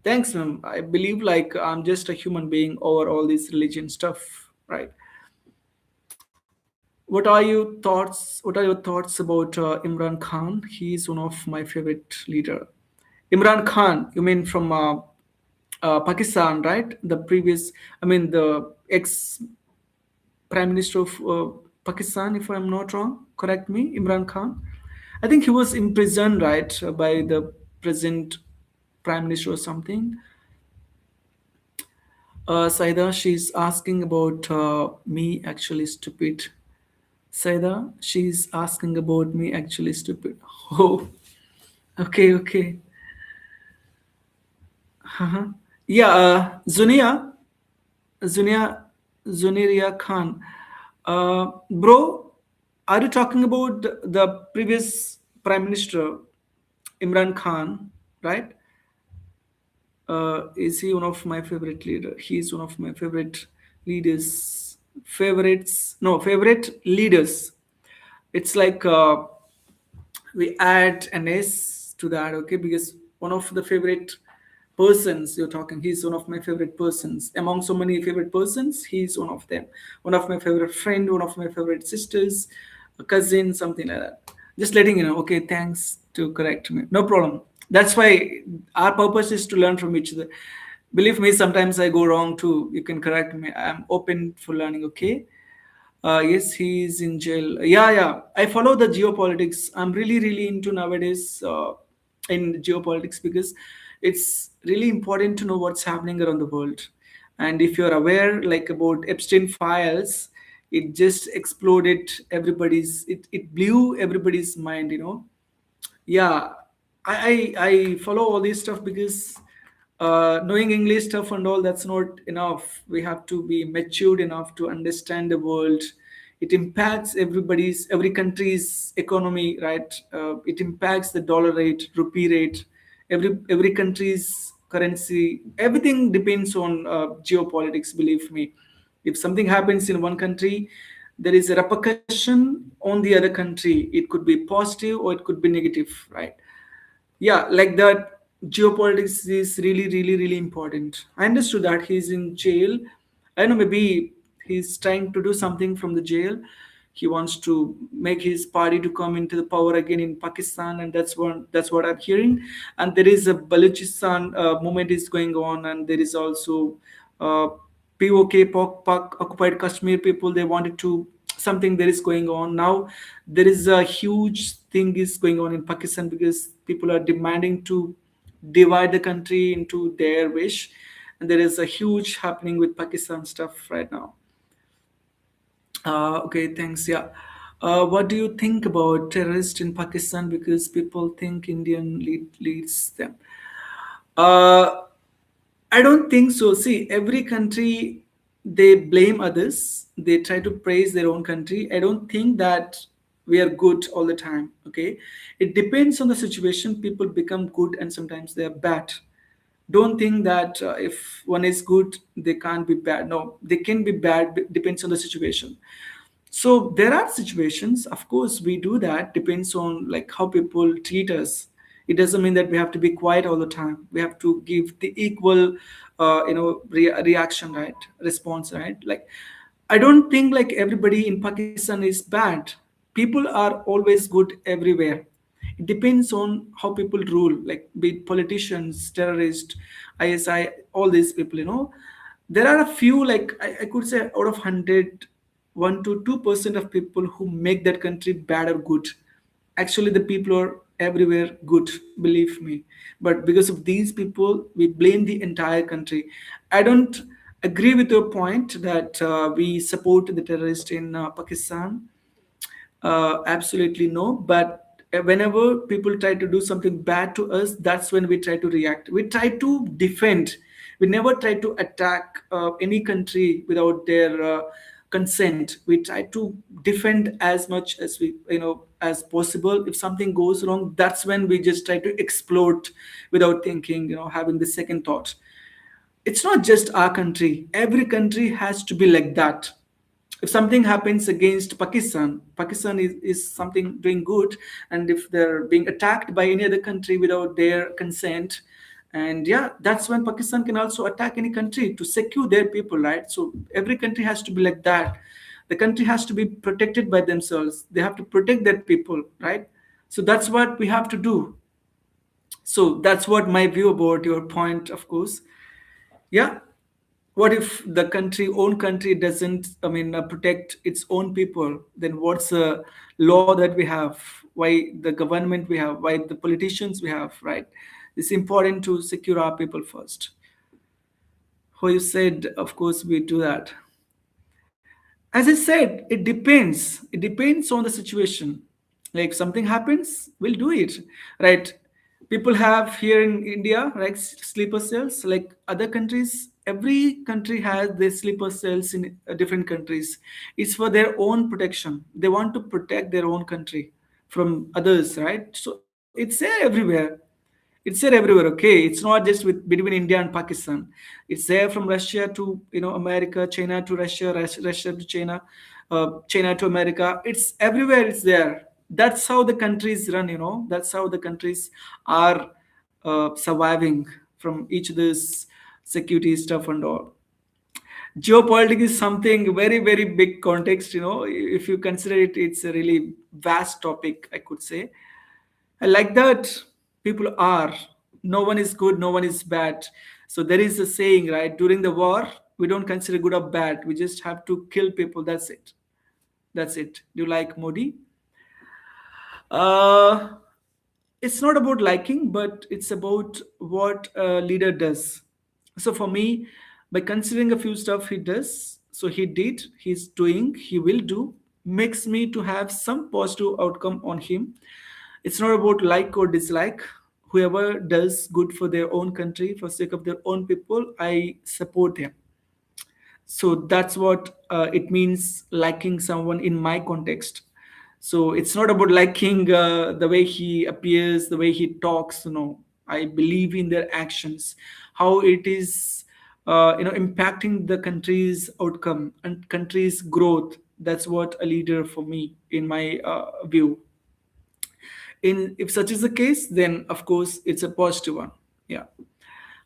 thanks ma'am I believe like I'm just a human being over all this religion stuff right what are your thoughts about Imran Khan? He is one of my favorite leader. Imran Khan, you mean from Pakistan, right? The previous, I mean the ex Prime Minister of Pakistan, if I'm not wrong. Correct me, Imran Khan. I think he was imprisoned, right, by the present Prime Minister or something. Saida, she's asking about me actually stupid. Saida, she's asking about me actually stupid. Oh, okay, okay. Uh-huh. Yeah, Zunia, Zuniria Khan. Bro, are you talking about the previous Prime Minister, Imran Khan, right? Is he one of my favorite leader? He's one of my favorite leaders. Favorites? No, favorite leaders. It's like we add an S to that, okay? Because one of the favorite persons you're talking, he's one of my favorite persons. Among so many favorite persons, he's one of them. One of my favorite friend, one of my favorite sisters, a cousin, something like that. Just letting you know, okay, thanks to correct me. No problem. That's why our purpose is to learn from each other. Believe me, sometimes I go wrong too. You can correct me. I'm open for learning, okay? Yes, he is in jail. Yeah, yeah. I follow the geopolitics. I'm really, really into nowadays in geopolitics because it's really important to know what's happening around the world. And if you're aware, like about Epstein files, it just exploded everybody's. It blew everybody's mind. Yeah, I follow all this stuff because knowing English stuff and all that's not enough. We have to be matured enough to understand the world. It impacts every country's economy, right? It impacts the dollar rate, rupee rate, every country's currency. Everything depends on geopolitics. Believe me, if something happens in one country, there is a repercussion on the other country. It could be positive or it could be negative, right? Yeah, like that. Geopolitics is really, really, really important. I understood that he's in jail. I know maybe he's trying to do something from the jail. He wants to make his party to come into the power again in Pakistan, and that's what I'm hearing. And there is a Balochistan movement is going on, and there is also uh, POK, Pak, occupied Kashmir people. They wanted to something that is going on now. There is a huge thing is going on in Pakistan because people are demanding to divide the country into their wish, and there is a huge happening with Pakistan stuff right now. Okay, thanks. Yeah. What do you think about terrorists in Pakistan? Because people think Indian leads them. Uh, I don't think so. See, every country they blame others. They try to praise their own country. I don't think that we are good all the time. Okay, it depends on the situation. People become good, and sometimes they are bad. Don't think that if one is good, they can't be bad. No, they can be bad. Depends on the situation. So there are situations, of course, we do that. Depends on like how people treat us. It doesn't mean that we have to be quiet all the time. We have to give the equal, reaction, right? Response, right? Like, I don't think like everybody in Pakistan is bad. People are always good everywhere. It depends on how people rule, like be it politicians, terrorists, ISI, all these people. There are a few, like I could say, out of 100, 1 to 2% of people who make that country bad or good. Actually, the people are everywhere good, believe me. But because of these people, we blame the entire country. I don't. agree with your point that we support the terrorist in Pakistan. Absolutely no. But whenever people try to do something bad to us, that's when we try to react. We try to defend. We never try to attack any country without their consent. We try to defend as much as we, as possible. If something goes wrong, that's when we just try to explode without thinking, having the second thought. It's not just our country. Every country has to be like that. If something happens against Pakistan is something doing good, and if they're being attacked by any other country without their consent, and yeah, that's when Pakistan can also attack any country to secure their people, right? So every country has to be like that. The country has to be protected by themselves. They have to protect their people, right? So that's what we have to do. So that's what my view about your point, of course. Yeah, what if the own country doesn't, protect its own people? Then what's the law that we have? Why the government we have? Why the politicians we have? Right? It's important to secure our people first. How you said, of course, we do that. As I said, it depends. It depends on the situation. Like something happens, we'll do it, right? People have here in India, right, sleeper cells. Like other countries, every country has their sleeper cells in different countries. It's for their own protection. They want to protect their own country from others, right? So it's there everywhere. It's there everywhere. Okay, it's not just between India and Pakistan. It's there from Russia to America, China to Russia, Russia to China, China to America. It's everywhere. It's there. That's how the countries run. That's how the countries are surviving from each other's security stuff and all. Geopolitics is something very very big context. If you consider it, it's a really vast topic, I could say. I like that people are. No one is good, no one is bad. So there is a saying, right? During the war, we don't consider good or bad. We just have to kill people. That's it. That's it. Do you like Modi? Uh, it's not about liking, but it's about what a leader does. So for me, by considering a few stuff he does, so he did, he's doing, he will do, makes me to have some positive outcome on him. It's not about like or dislike. Whoever does good for their own country, for sake of their own people, I support them. So that's what it means liking someone in my context. So it's not about liking the way he appears, the way he talks. I believe in their actions, how it is impacting the country's outcome and country's growth. That's what a leader for me in my view. In If such is the case, then of course it's a positive one. Yeah.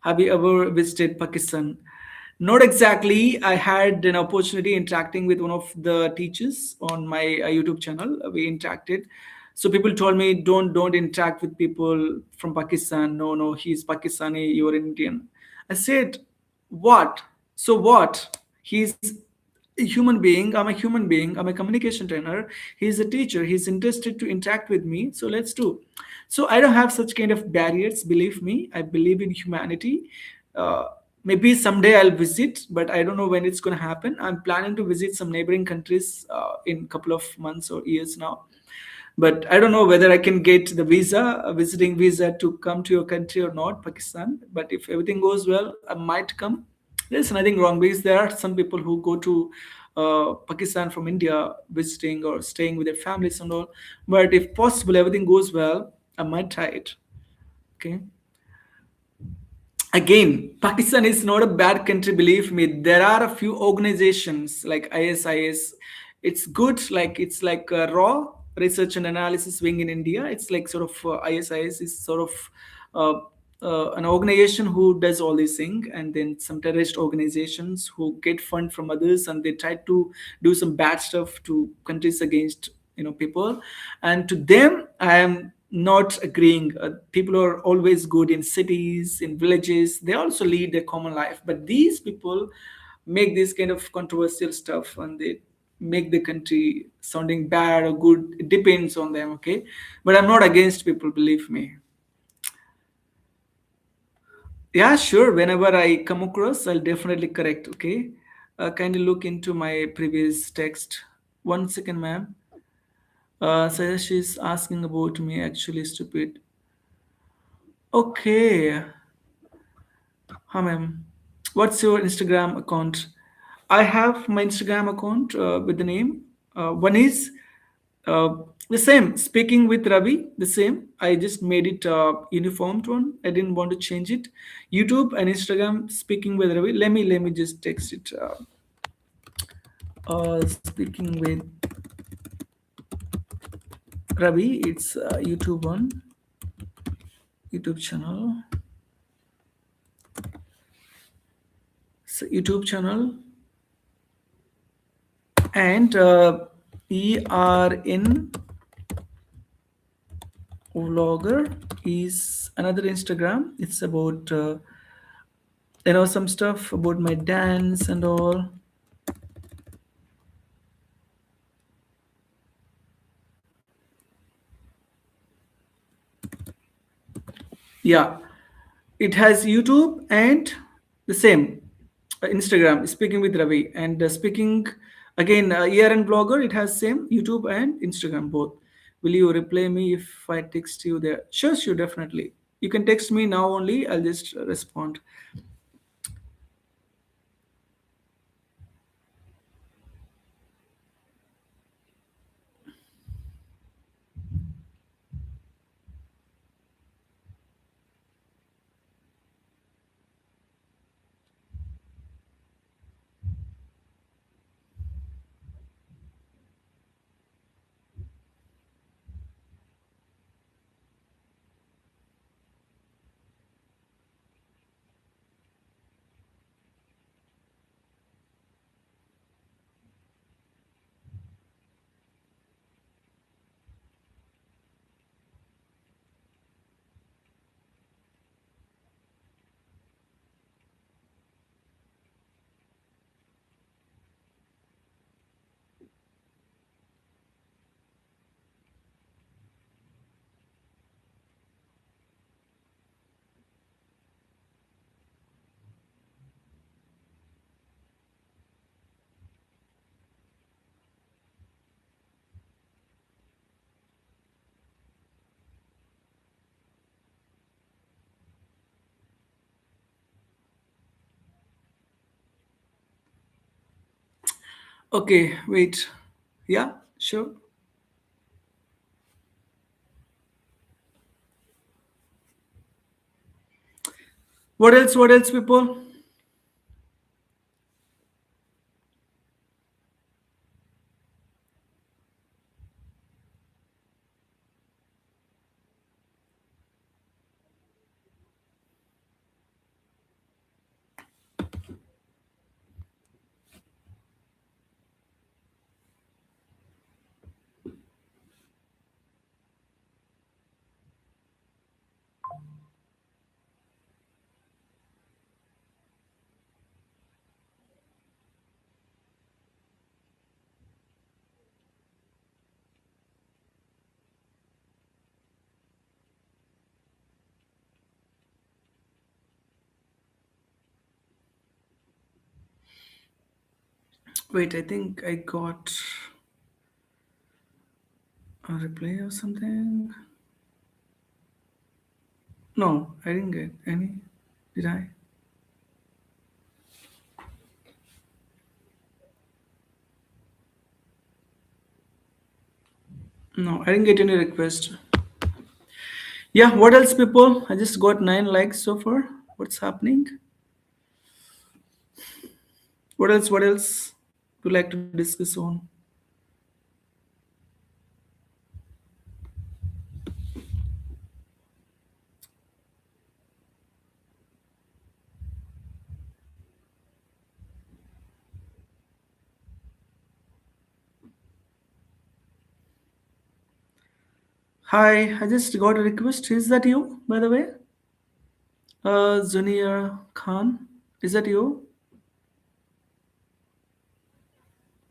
Have you ever visited Pakistan? Not exactly. I had an opportunity interacting with one of the teachers on my YouTube channel. We interacted. So people told me, don't interact with people from Pakistan. No, no, he's Pakistani, you're Indian. I said, what? So what? He's a human being. I'm a human being. I'm a communication trainer. He's a teacher. He's interested to interact with me. So let's do. So I don't have such kind of barriers. Believe me, I believe in humanity. Uh, Maybe someday I'll visit, but I don't know when it's going to happen. I'm planning to visit some neighboring countries in a couple of months or years now, but I don't know whether I can get the visa, a visiting visa, to come to your country or not, Pakistan. But if everything goes well, I might come. There's nothing wrong because there are some people who go to Pakistan from India visiting or staying with their families and all. But if possible, everything goes well, I might try it. Okay. Again, Pakistan is not a bad country, believe me. There are a few organizations like ISIS. It's good, like it's like a raw research and analysis wing in India. It's like sort of ISIS is sort of uh, an organization who does all these things, and then some terrorist organizations who get fund from others, and they try to do some bad stuff to countries against people. And to them, I am not agreeing. People are always good in cities, in villages. They also lead their common life, but these people make this kind of controversial stuff, and they make the country sounding bad or good. It depends on them. Okay, but I'm not against people, believe me. Yeah, sure. Whenever I come across, I'll definitely correct. Okay. Kindly look into my previous text. One second, ma'am. So she's asking about me. Actually, stupid. Okay. Hi, ma'am. What's your Instagram account? I have my Instagram account with the name. One is uh, the same. Speaking with Ravi, the same. I just made it uniformed one. I didn't want to change it. YouTube and Instagram. Speaking with Ravi. Let me just text it. Speaking with Ravi. It's YouTube one. YouTube channel. So YouTube channel and ERN vlogger is another Instagram. It's about some stuff about my dance and all. Yeah, it has YouTube and the same Instagram. Speaking with Ravi and speaking again ERN blogger. It has same YouTube and Instagram both. Will you reply me if I text you there? Sure, sure, definitely. You can text me now only. I'll just respond. Okay, wait. Yeah, sure. What else? What else, people? Wait, I think I got a replay or something. No, I didn't get any. Did I? No, I didn't get any request. Yeah, what else, people? I just got 9 likes so far. What's happening? What else? What else? Would you like to discuss on? Hi, I just got a request. Is that you, by the way? Zunia Khan. Is that you?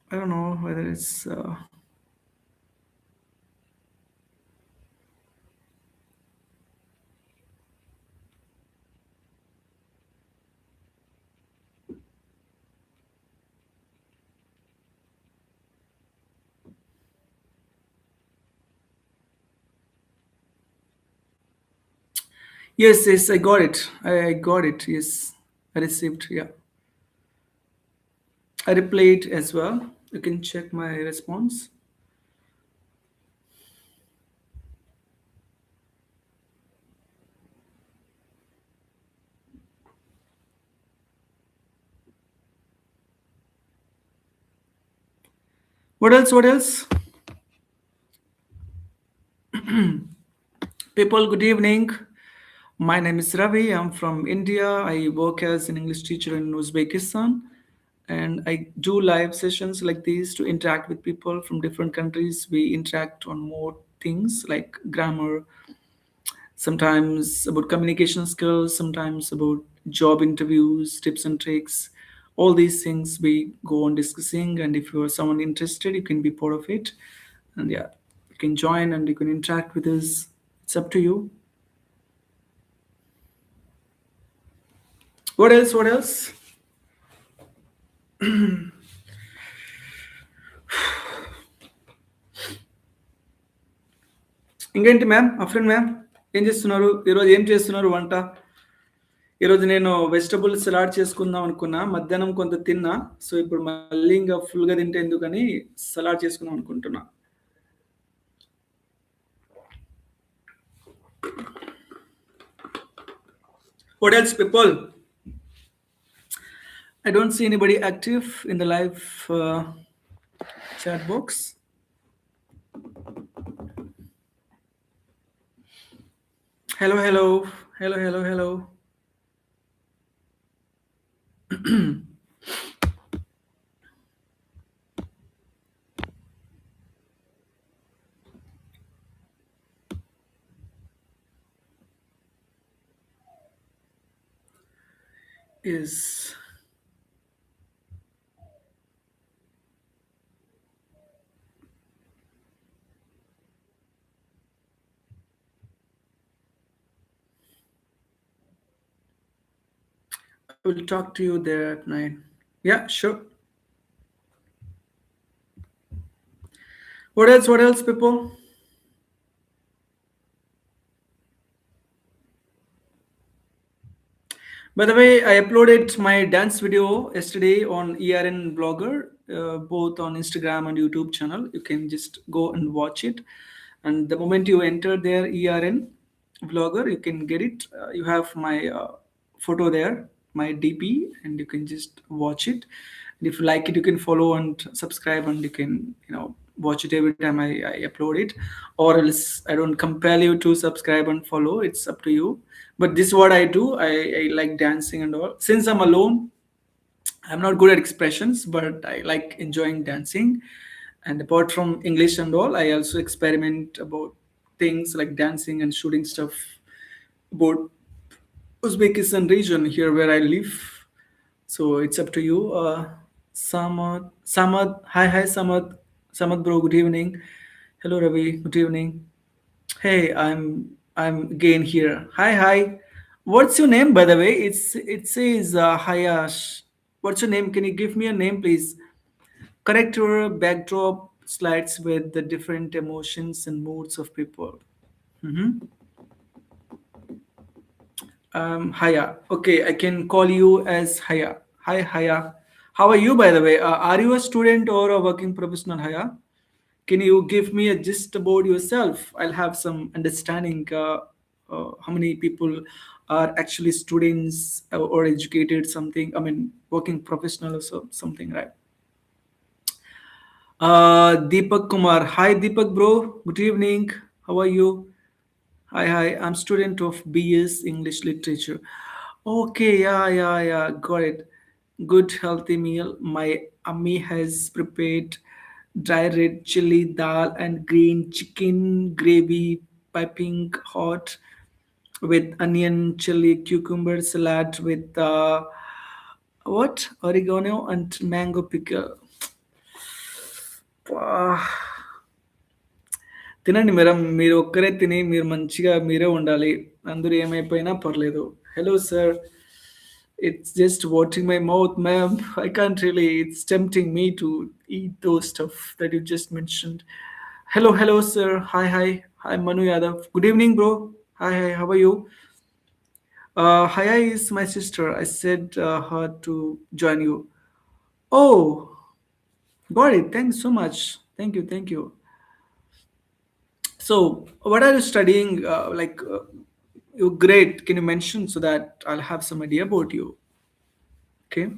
I don't know whether it's. Yes, yes, I got it. I got it. Yes, I received. Yeah, I replied as well. You can check my response. What else? What else? People, good evening. My name is Ravi. I'm from India. I work as an English teacher in Uzbekistan. And I do live sessions like these to interact with people from different countries. We interact on more things like grammar, sometimes about communication skills, sometimes about job interviews, tips and tricks. All these things we go on discussing. And if you're someone interested, you can be part of it. And yeah, you can join and you can interact with us. It's up to you. What else? What else? ఇంకేంటి ma'am Afrin ma'am ఏం చేస్తున్నారు ఈరోజు ఏం చేస్తున్నారు వంట ఈరోజు నేను vegetable salad చేసుకుందాం అనుకున్నా మధ్యాహ్నం కొంత తిన్నా సో ఇప్పుడు మళ్ళీ ఇంకా ఫుల్గా తింటే ఎందుకని సలాడ్ చేసుకుందాం అనుకుంటున్నా what else people I don't see anybody active in the live chat box. Hello, hello, hello, hello, hello. Is I will talk to you there at 9. Yeah, sure. What else? What else, people? By the way, I uploaded my dance video yesterday on ERN Blogger, both on Instagram and YouTube channel. You can just go and watch it. And the moment you enter their ERN Vlogger, you can get it. You have my photo there, my DP, and you can just watch it. And if you like it, you can follow and subscribe, and you can watch it every time I upload it. Or else I don't compel you to subscribe and follow. It's up to you, but this is what I do. I like dancing and all. Since I'm alone, I'm not good at expressions, but I like enjoying dancing. And apart from English and all, I also experiment about things like dancing and shooting stuff about Uzbekistan region here where I live. So it's up to you. Samad, hi, Samad, bro. Good evening. Hello, Ravi. Good evening. Hey, I'm again here. Hi. What's your name, by the way? It says Hayash. What's your name? Can you give me a name, please? Correct your backdrop slides with the different emotions and moods of people. Mhm. Haya. Okay, I can call you as Haya. Hi, Haya. How are you, by the way? Are you a student or a working professional, Haya? Can you give me a gist about yourself? I'll have some understanding how many people are actually students or educated, something, I mean, working professional or so, something, right? Deepak Kumar. Hi, Deepak, bro. Good evening. How are you? Hi. I'm student of BS English Literature. Okay, yeah. Got it. Good healthy meal. My Ami has prepared dry red chili dal and green chicken gravy, piping hot with onion, chili, cucumber salad with what oregano and mango pickle. Wow. తినండి madam మీరు ఒక్కరే తిని మీరు మంచిగా మీరే ఉండాలి అందరూ ఏమైపోయినా పర్లేదు hello sir it's just watering my mouth ma'am I can't really it's tempting me to eat those stuff that you just mentioned hello sir hi Manu Yadav good evening bro hi how are you Haya is my sister. I said her to join you. Oh, got it. Thanks so much. Thank you. Thank you. So, what are you studying? You great. Can you mention so that I'll have some idea about you? Okay.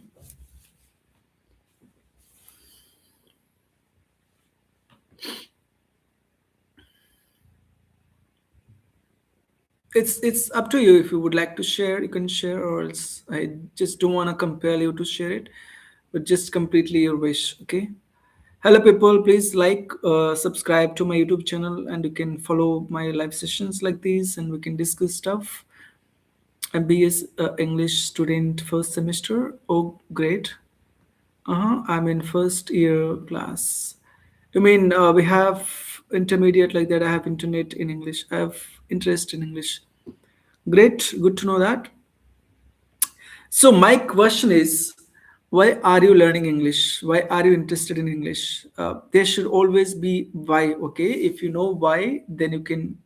It's up to you. If you would like to share, you can share, or else I just don't want to compel you to share it, but just completely your wish. Okay. Hello, people. Please like, subscribe to my YouTube channel, and you can follow my live sessions like these, and we can discuss stuff. MBS English student first semester. Oh, great. I'm in first year class. You mean we have intermediate like that? I have internet in English. I have interest in English. Great, good to know that. So my question is, why are you learning English? Why are you interested in English? There should always be why. Okay, if you know why, then you can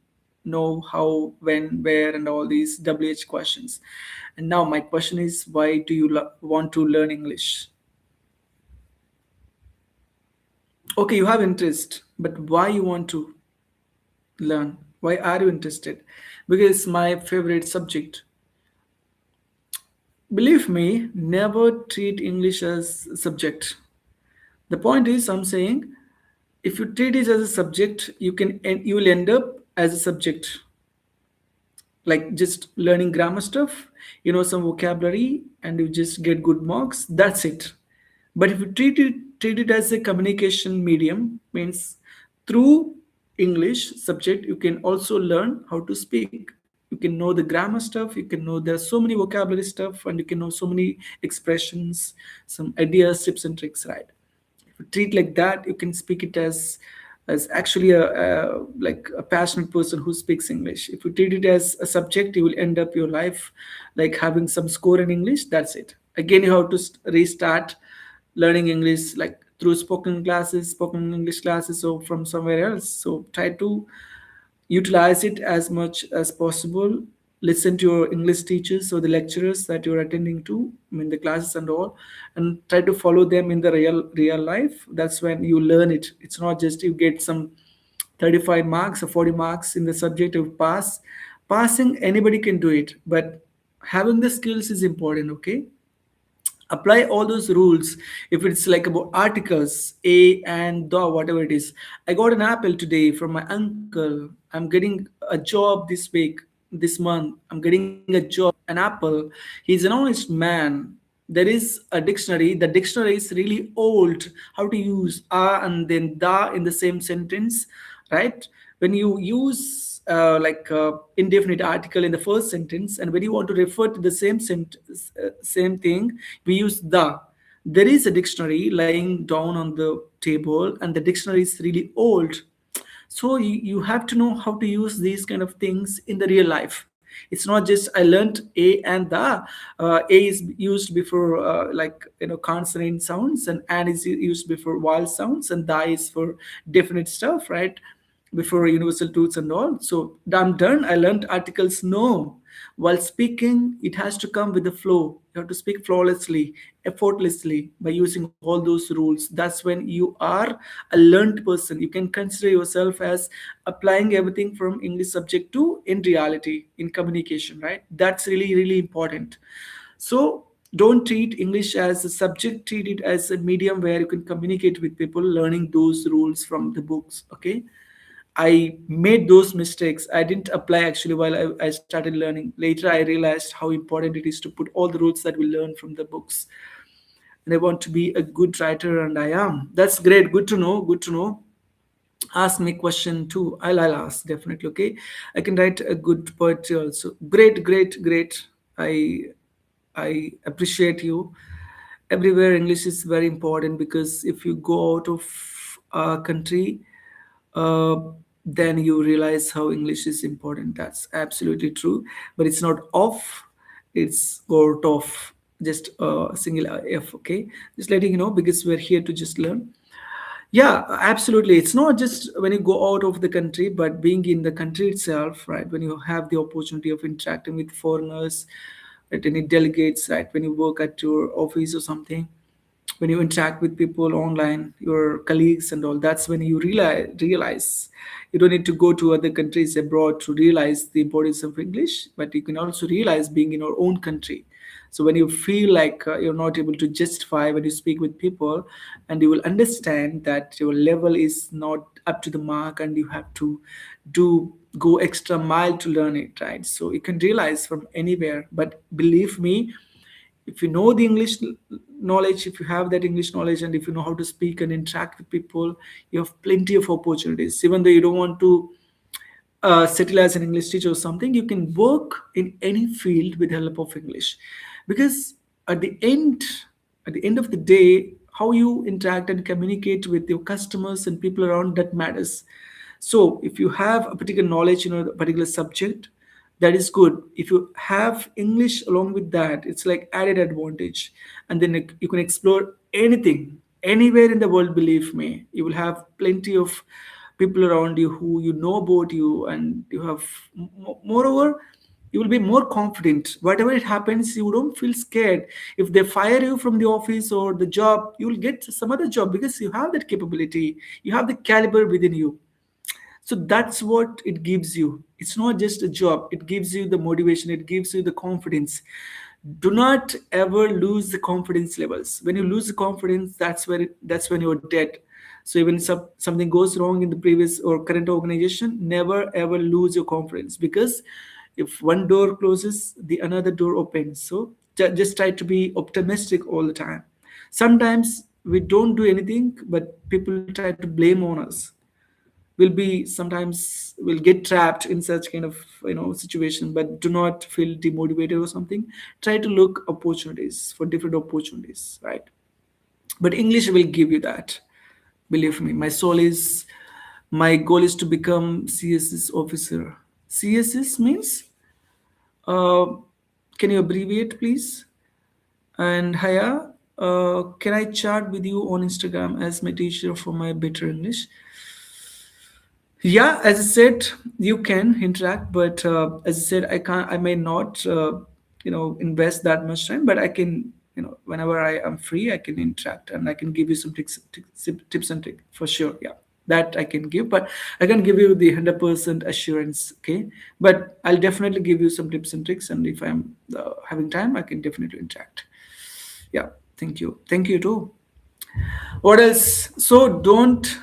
know how, when, where, and all these WH questions. And now my question is, why do you want to learn English? Okay, you have interest, but why you want to learn? Why are you interested? Because it's my favorite subject. Believe me, never treat English as a subject. The point is, I'm saying, if you treat it as a subject, you will end up as a subject, like just learning grammar stuff, some vocabulary, and you just get good marks. That's it. But if you treat it as a communication medium, means through English subject, you can also learn how to speak. You can know the grammar stuff. You can know there's so many vocabulary stuff, and you can know so many expressions, some ideas, tips, and tricks, right? If you treat like that, you can speak it as actually a like a passionate person who speaks English. If you treat it as a subject, you will end up your life like having some score in English. That's it. Again, you have to restart learning English, like through spoken English classes, or from somewhere else. So try to utilize it as much as possible. Listen to your English teachers or the lecturers that you're attending to, I mean the classes and all, and try to follow them in the real life. That's when you learn it. It's not just you get some 35 marks or 40 marks in the subject of passing. Anybody can do it, but having the skills is important. Okay, apply all those rules. If it's like about articles, a and the, whatever it is. I got an apple today from my uncle. I'm getting a job this week, this month. I'm getting a job. An apple. He's an honest man. There is a dictionary. The dictionary is really old. How to use and then the in the same sentence, right? When you use indefinite article in the first sentence, and when you want to refer to the same thing, we use the. There is a dictionary lying down on the table, and the dictionary is really old. So you have to know how to use these kind of things in the real life. It's not just I learned a and the. A is used before consonant sounds, and is used before vowel sounds, and the is for definite stuff, right? Before universal truths and all. So I'm done. I learned articles. No. While speaking, it has to come with the flow. You have to speak flawlessly, effortlessly by using all those rules. That's when you are a learned person. You can consider yourself as applying everything from English subject to in reality, in communication, right? That's really, really important. So don't treat English as a subject, treat it as a medium where you can communicate with people, learning those rules from the books. Okay, I made those mistakes. I didn't apply actually while I started learning. Later, I realized how important it is to put all the rules that we learn from the books. And I want to be a good writer, and I am. That's great. Good to know. Good to know. Ask me question too. I'll ask definitely. Okay, I can write a good poetry also. Great, great, great. I appreciate you. Everywhere English is very important, because if you go out of a country, uh, then you realize how English is important. That's absolutely true. But it's not off, it's got off. Just a single F, okay? Just letting you know, because we're here to just learn. Yeah, absolutely. It's not just when you go out of the country, but being in the country itself, right? When you have the opportunity of interacting with foreigners, right? Any delegates, right? When you work at your office or something, when you interact with people online, your colleagues and all, that's when you realize you don't need to go to other countries abroad to realize the importance of English, but you can also realize being in your own country. So when you feel like you're not able to justify when you speak with people, and you will understand that your level is not up to the mark, and you have to do go extra mile to learn it, right? So you can realize from anywhere. But believe me, if you know the knowledge, if you have that English knowledge, and if you know how to speak and interact with people, you have plenty of opportunities. Even though you don't want to settle as an English teacher or something, you can work in any field with the help of English. Because at the end, at the end of the day, how you interact and communicate with your customers and people around, that matters. So if you have a particular knowledge, a particular subject, that is good. If you have English along with that, it's like added advantage. And then you can explore anything, anywhere in the world. Believe me, you will have plenty of people around you who you know about you, and you have moreover, you will be more confident. Whatever it happens, you don't feel scared. If they fire you from the office or the job, you will get some other job, because you have that capability, you have the caliber within you. So that's what it gives you. It's not just a job, it gives you the motivation, it gives you the confidence. Do not ever lose the confidence levels. When you lose the confidence, that's when you're dead. So even if something goes wrong in the previous or current organization, never ever lose your confidence, because if one door closes, the another door opens. So just try to be optimistic all the time. Sometimes we don't do anything, but people try to blame on us. We'll get trapped in such kind of situation, but do not feel demotivated or something. Try to look opportunities for different opportunities, right? But English will give you that. Believe me, my goal is to become CSS officer. CSS means, uh, can you abbreviate please? And Haya, can I chat with you on Instagram as my teacher for my better English? Yeah, as I said, you can interact, but as I said, I can't. I may not, invest that much time, but I can. Whenever I am free, I can interact and I can give you some tips and tricks for sure. Yeah, that I can give, but I can give you the 100% assurance. Okay, but I'll definitely give you some tips and tricks, and if I'm having time, I can definitely interact. Yeah, thank you too. What else? So don't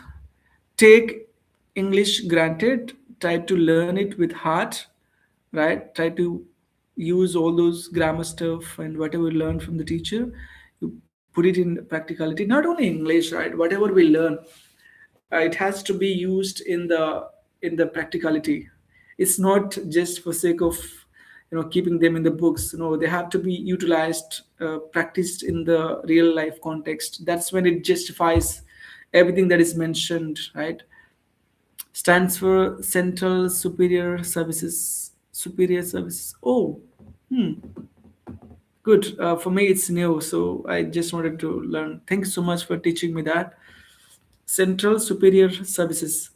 take English granted. Try to learn it with heart, right? Try to use all those grammar stuff and whatever you learn from the teacher, you put it in practicality. Not only English, right? Whatever we learn, it has to be used in the practicality. It's not just for sake of keeping them in the books. They have to be utilized, practiced in the real life context. That's when it justifies everything that is mentioned, right? Stands for Central Superior Services. Superior Services. Oh, hmm, good. For me, it's new, so I just wanted to learn. Thanks so much for teaching me that. Central Superior Services.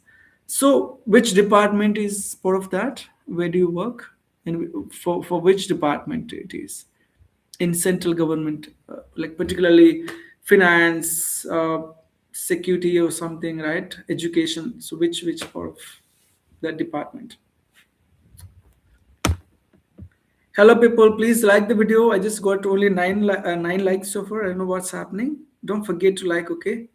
So, which department is part of that? Where do you work? And for which department it is? In central government, like particularly finance, security or something, right? Education. So, which part of that department? Hello, people. Please like the video. I just got only nine likes so far. I don't know what's happening. Don't forget to like, okay?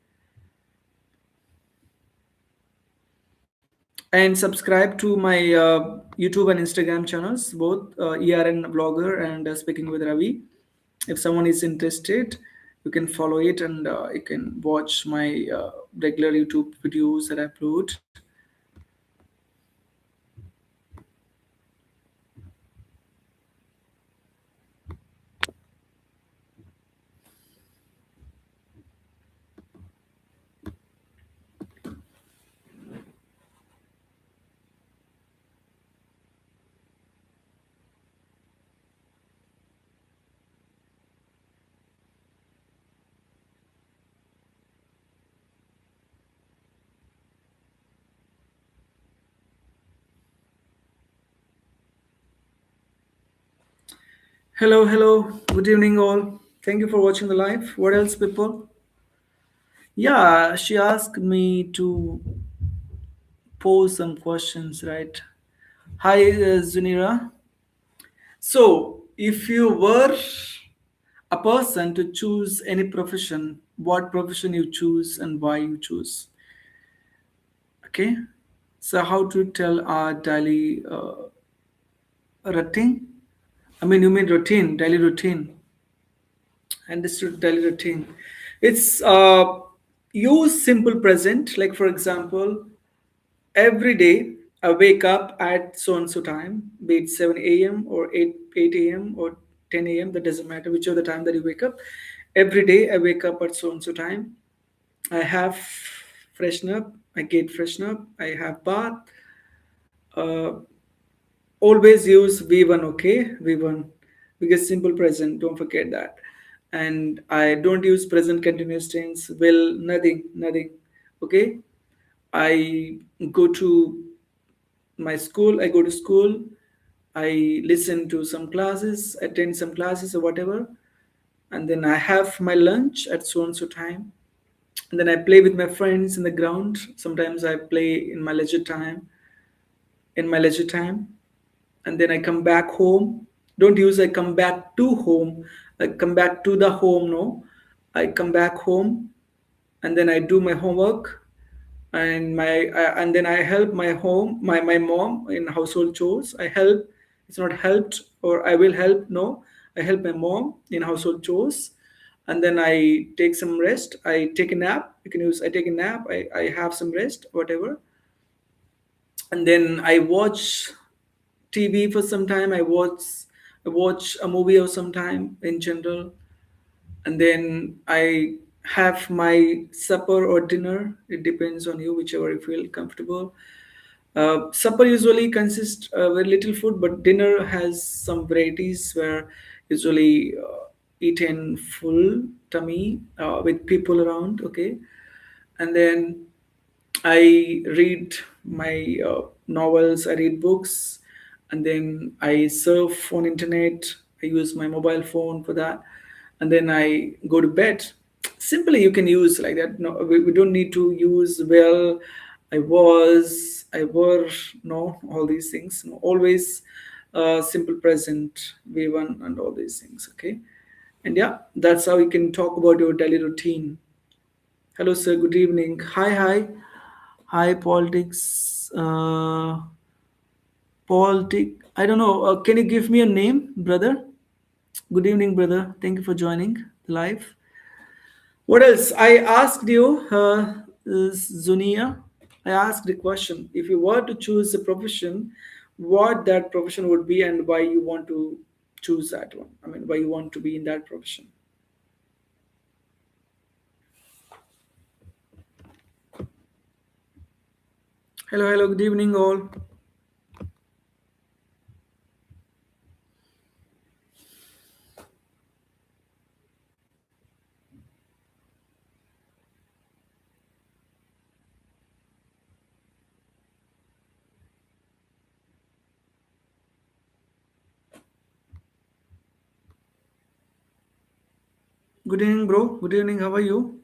And subscribe to my YouTube and Instagram channels, both ERN Vlogger and Speaking with Ravi. If someone is interested, you can follow it, and you can watch my regular YouTube videos that I upload. Hello, hello. Good evening, all. Thank you for watching the live. What else, people? Yeah, she asked me to pose some questions, right? Hi, Zunira. So, if you were a person to choose any profession, what profession you choose and why you choose? Okay. So, how to tell our daily routine? I mean, you mean routine, daily routine. Understood daily routine. It's use simple present. Like for example, every day I wake up at so and so time, be it 7 a.m. or 8 a.m. or 10 a.m. That doesn't matter whichever the time that you wake up. Every day I wake up at so and so time. I have freshen up. I get freshen up. I have bath. Uh, Always use V1, okay? V1 because simple present, don't forget that. And I don't use present continuous tense. Well, nothing, nothing. Okay? I go to my school, I go to school, I listen to some classes, attend some classes or whatever, and then I have my lunch at so and so time. And then I play with my friends in the ground. Sometimes I play in my leisure time, and then I come back home. Don't use I come back to home. I come back to the home. No, I come back home, and then I do my homework, and then I help my mom in household chores. I help. It's not helped or I will help. No, I help my mom in household chores, and then I take some rest. I take a nap. You can use I take a nap. I have some rest, whatever, and then I watch TV for some time. I watch a movie or some time in general, and then I have my supper or dinner. It depends on you, whichever you feel comfortable. Supper usually consists very little food, but dinner has some varieties where usually eaten full tummy with people around. Okay, and then I read my novels, I read books, and then I surf on internet. I use my mobile phone for that, and then I go to bed. Simply, you can use like that. No, we don't need to use well. I were, no, all these things. No, always simple present, V1, and all these things. Okay, and yeah, that's how you can talk about your daily routine. Hello, sir. Good evening. Hi, hi. Hi, politics. Politic. I don't know. Can you give me a name, brother? Good evening, brother. Thank you for joining the live. What else? I asked you, Zunia. I asked the question: if you were to choose a profession, what that profession would be, and why you want to choose that one. I mean, why you want to be in that profession. Hello, hello. Good evening, all. Good evening, bro. Good evening. How are you?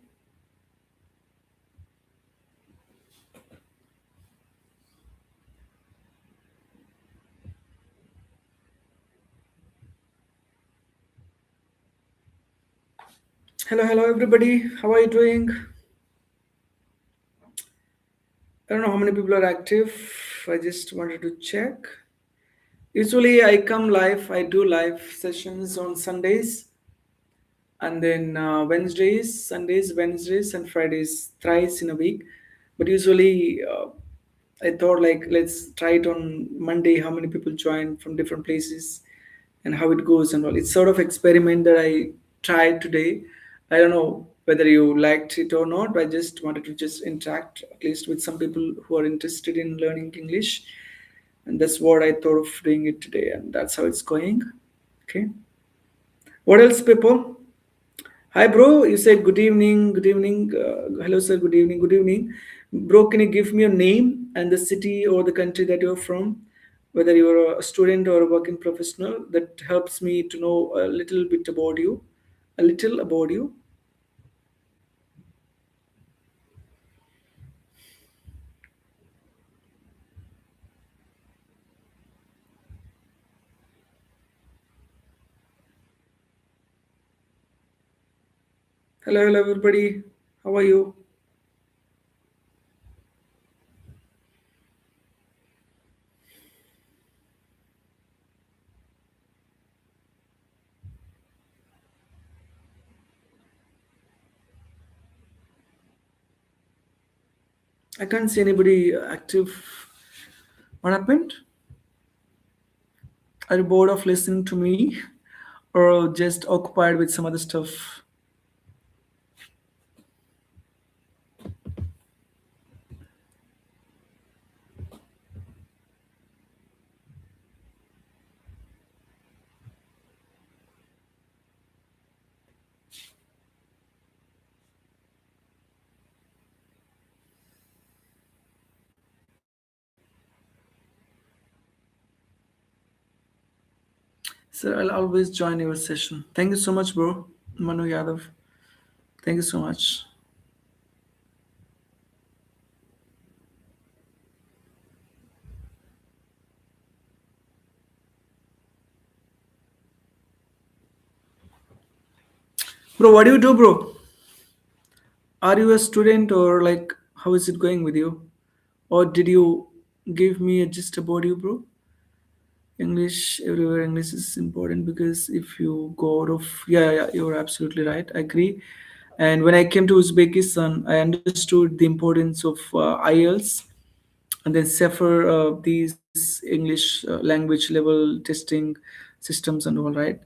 Hello, hello, everybody. How are you doing? I don't know how many people are active. I just wanted to check. Usually, I come live, I do live sessions on Sundays, and then Wednesdays, and Fridays, thrice in a week. But usually, I thought like let's try it on Monday. How many people join from different places, and how it goes and all. It's sort of experiment that I tried today. I don't know whether you liked it or not. I just wanted to just interact at least with some people who are interested in learning English, and that's what I thought of doing it today, and that's how it's going. Okay. What else, people? Hi, bro. You said good evening. Good evening. Hello, sir. Good evening. Good evening, bro. Can you give me your name and the city or the country that you're from? whether you're a student or a working professional. That helps me to know a little bit about you, a little about you. Hello, hello, everybody. How are you? I can't see anybody active. What happened? Are you bored of listening to me, or just occupied with some other stuff? Sir, I'll always join your session. Thank you so much, bro. Manu Yadav. Thank you so much. Bro, what do you do, bro? Are you a student, or like how is it going with you? Or did you give me a gist about you, bro? English everywhere. English is important because if you go out of, yeah, yeah, you're absolutely right. I agree. And when I came to Uzbekistan, I understood the importance of IELTS and then SEFR, these English language level testing systems and all, right?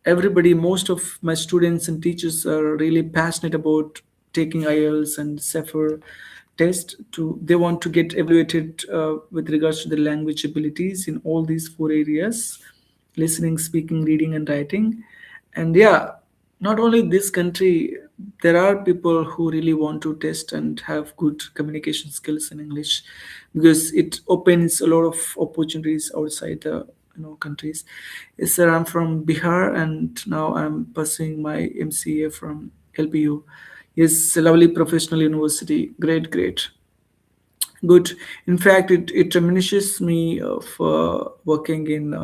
Everybody, most of my students and teachers are really passionate about taking IELTS and SEFR test. To they want to get evaluated with regards to the language abilities in all these four areas: listening, speaking, reading, and writing. And yeah, not only this country, there are people who really want to test and have good communication skills in English, because it opens a lot of opportunities outside the countries. Yes, sir, I'm from Bihar, and now I'm pursuing my MCA from LPU. Yes, a lovely professional university. Great, great. Good. In fact, it reminisces me of working in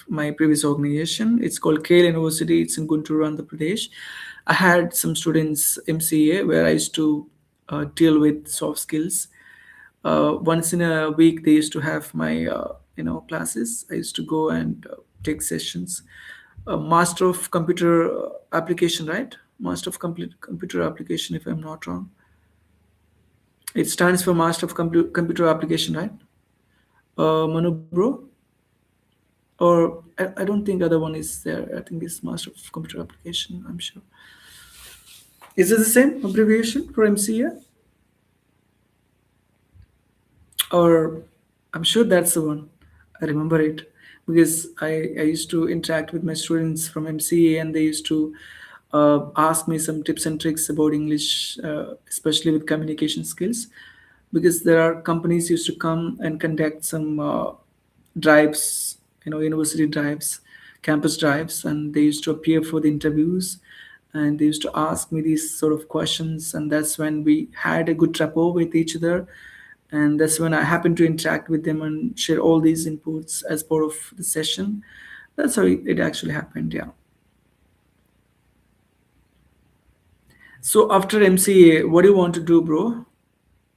my previous organization. It's called Kale University. It's in Guntur, Andhra Pradesh. I had some students MCA where I used to deal with soft skills. Once in a week, they used to have my classes. I used to go and take sessions. Master of Computer Application, right? Master of Computer Application, if I'm not wrong. It stands for Master of Computer Application, right? Manu bro, or I don't think other one is there. I think it's Master of Computer Application. I'm sure. Is it the same abbreviation for MCA, or I'm sure that's the one. I remember it because I used to interact with my students from MCA, and they used to ask me some tips and tricks about English, especially with communication skills, because there are companies used to come and conduct some drives, university drives, campus drives, and they used to appear for the interviews, and they used to ask me these sort of questions, and that's when we had a good rapport with each other, and that's when I happened to interact with them and share all these inputs as part of the session. That's how it actually happened, yeah. So after MCA, what do you want to do, bro?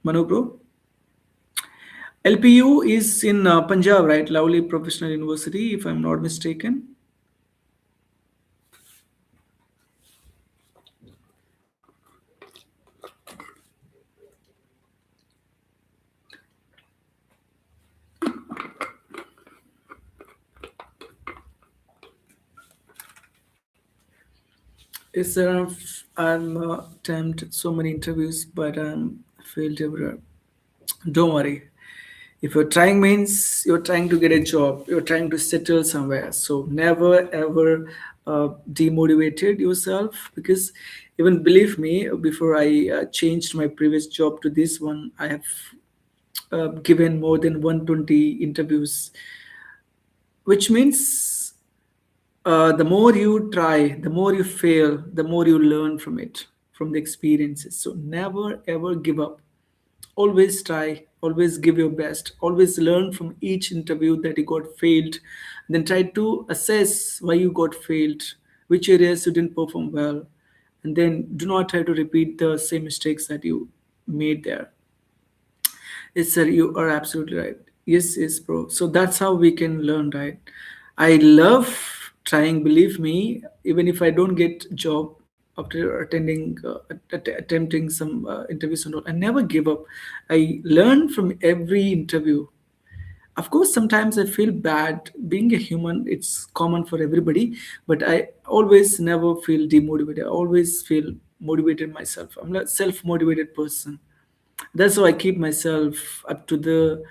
Manu, bro? LPU is in Punjab, right? Lovely Professional University, if I'm not mistaken. Yes, sir. I'm attempted so many interviews, but I'm failed everywhere. Don't worry. If you're trying means you're trying to get a job, you're trying to settle somewhere. So never ever demotivated yourself, because even believe me, before I changed my previous job to this one, I have given more than 120 interviews. which means the more you try, the more you fail, the more you learn from it, from the experiences. So never ever give up. Always try, always give your best, always learn from each interview that you got failed, then try to assess why you got failed, which areas you didn't perform well, and then do not try to repeat the same mistakes that you made there. Yes, sir, you are absolutely right. Yes, yes, bro. So that's how we can learn, right? I love trying, believe me, even if I don't get job after attending, attempting some interviews and all, I never give up. I learn from every interview. Of course, sometimes I feel bad. Being a human, it's common for everybody, but I always never feel demotivated. I always feel motivated myself. I'm a self-motivated person. That's how I keep myself up to the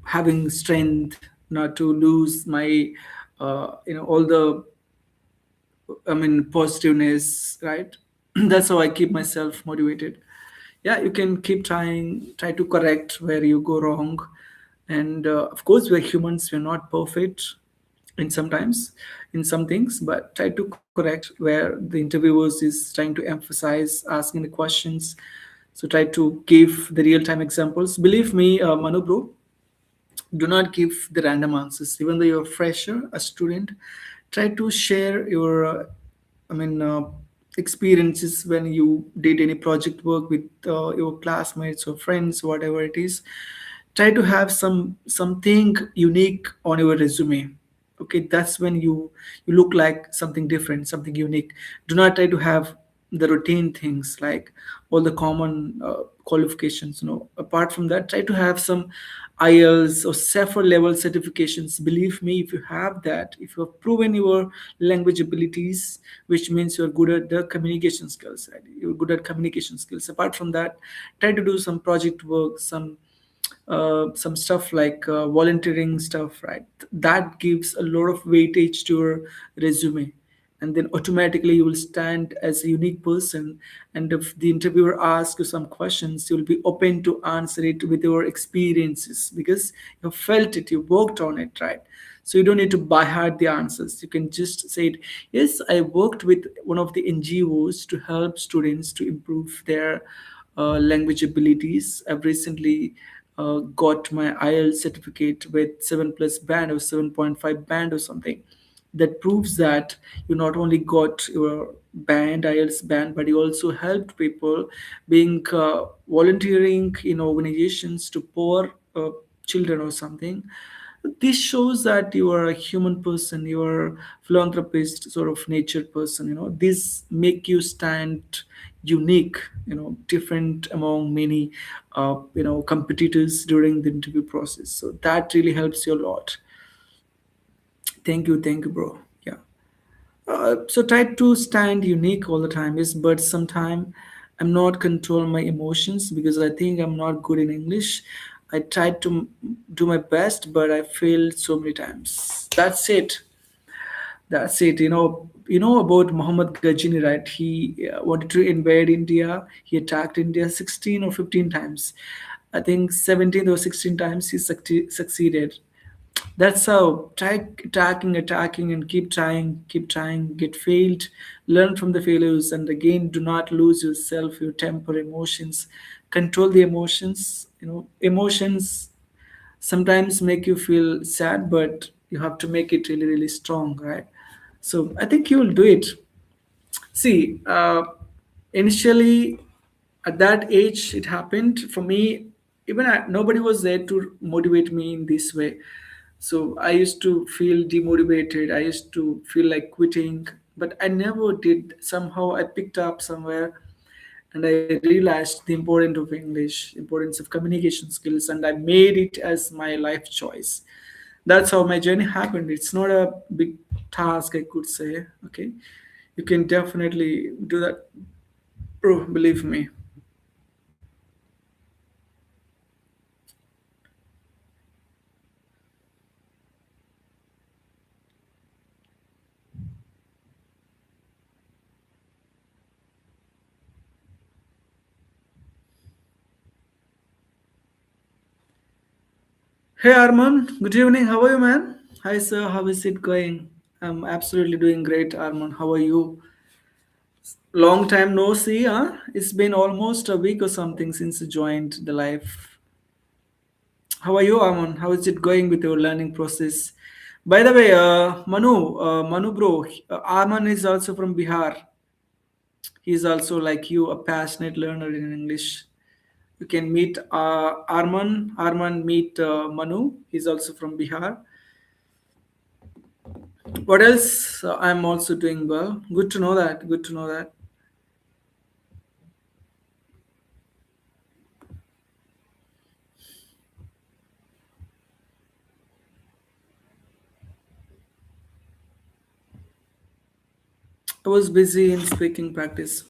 having strength not to lose my all the positiveness, right? That's how I keep myself motivated. Yeah, you can keep trying, try to correct where you go wrong. And of course, we're humans, we're not perfect in sometimes in some things, but try to correct where the interviewers is trying to emphasize asking the questions. So try to give the real time examples. Believe me, Manu bro, do not give the random answers. Even though you're a fresher, a student, try to share your I mean, experiences when you did any project work with your classmates or friends, whatever it is. Try to have something unique on your resume. Okay, that's when you look like something different, something unique. Do not try to have the routine things like all the common qualifications. Apart from that, try to have some IELTS or SEFR level certifications. Believe me, if you have that, if you have proven your language abilities, which means you're good at the communication skills, right? You're good at communication skills. Apart from that, try to do some project work, some stuff like volunteering stuff, right? That gives a lot of weightage to your resume, and then automatically you will stand as a unique person. And if the interviewer asks you some questions, you'll be open to answer it with your experiences because you felt it, you worked on it, right? So you don't need to by heart the answers. You can just say it. Yes, I worked with one of the NGOs to help students to improve their language abilities. I've recently got my IELTS certificate with 7 plus band or 7.5 band or something. That proves that you not only got your band, IELTS band, but you also helped people being volunteering in organizations to poor children or something. This shows that you are a human person, you are philanthropist sort of nature person. This make you stand unique, different among many competitors during the interview process. So that really helps you a lot. Thank you, bro. Yeah. So try to stand unique all the time is, but sometimes I'm not control my emotions because I think I'm not good in English. I tried to do my best, but I failed so many times. That's it. That's it. You know about Muhammad Ghazini, right? He wanted to invade India. He attacked India 16 or 15 times. I think 17 or 16 times he succeeded. That's how try attacking, and keep trying, get failed, learn from the failures, and again, do not lose yourself, your temper, emotions. Control the emotions. Emotions sometimes make you feel sad, but you have to make it really, really strong, right? So I think you will do it. See, initially at that age, it happened for me. Even nobody was there to motivate me in this way. So I used to feel demotivated. I used to feel like quitting, but I never did. Somehow I picked up somewhere and I realized the importance of English, importance of communication skills, and I made it as my life choice. That's how my journey happened. It's not a big task, I could say. Okay, you can definitely do that, bro. Believe me. Hey Arman, good evening. How are you, man? Hi, sir. How is it going? I'm absolutely doing great, Arman. How are you? Long time no see, huh? It's been almost a week or something since you joined the life. How are you, Arman? How is it going with your learning process? By the way, Manu bro, Arman is also from Bihar. He's also like you, a passionate learner in English. You can meet Arman. Arman meet Manu. He's also from Bihar. What else? I'm also doing well. Good to know that. Good to know that. I was busy in speaking practice.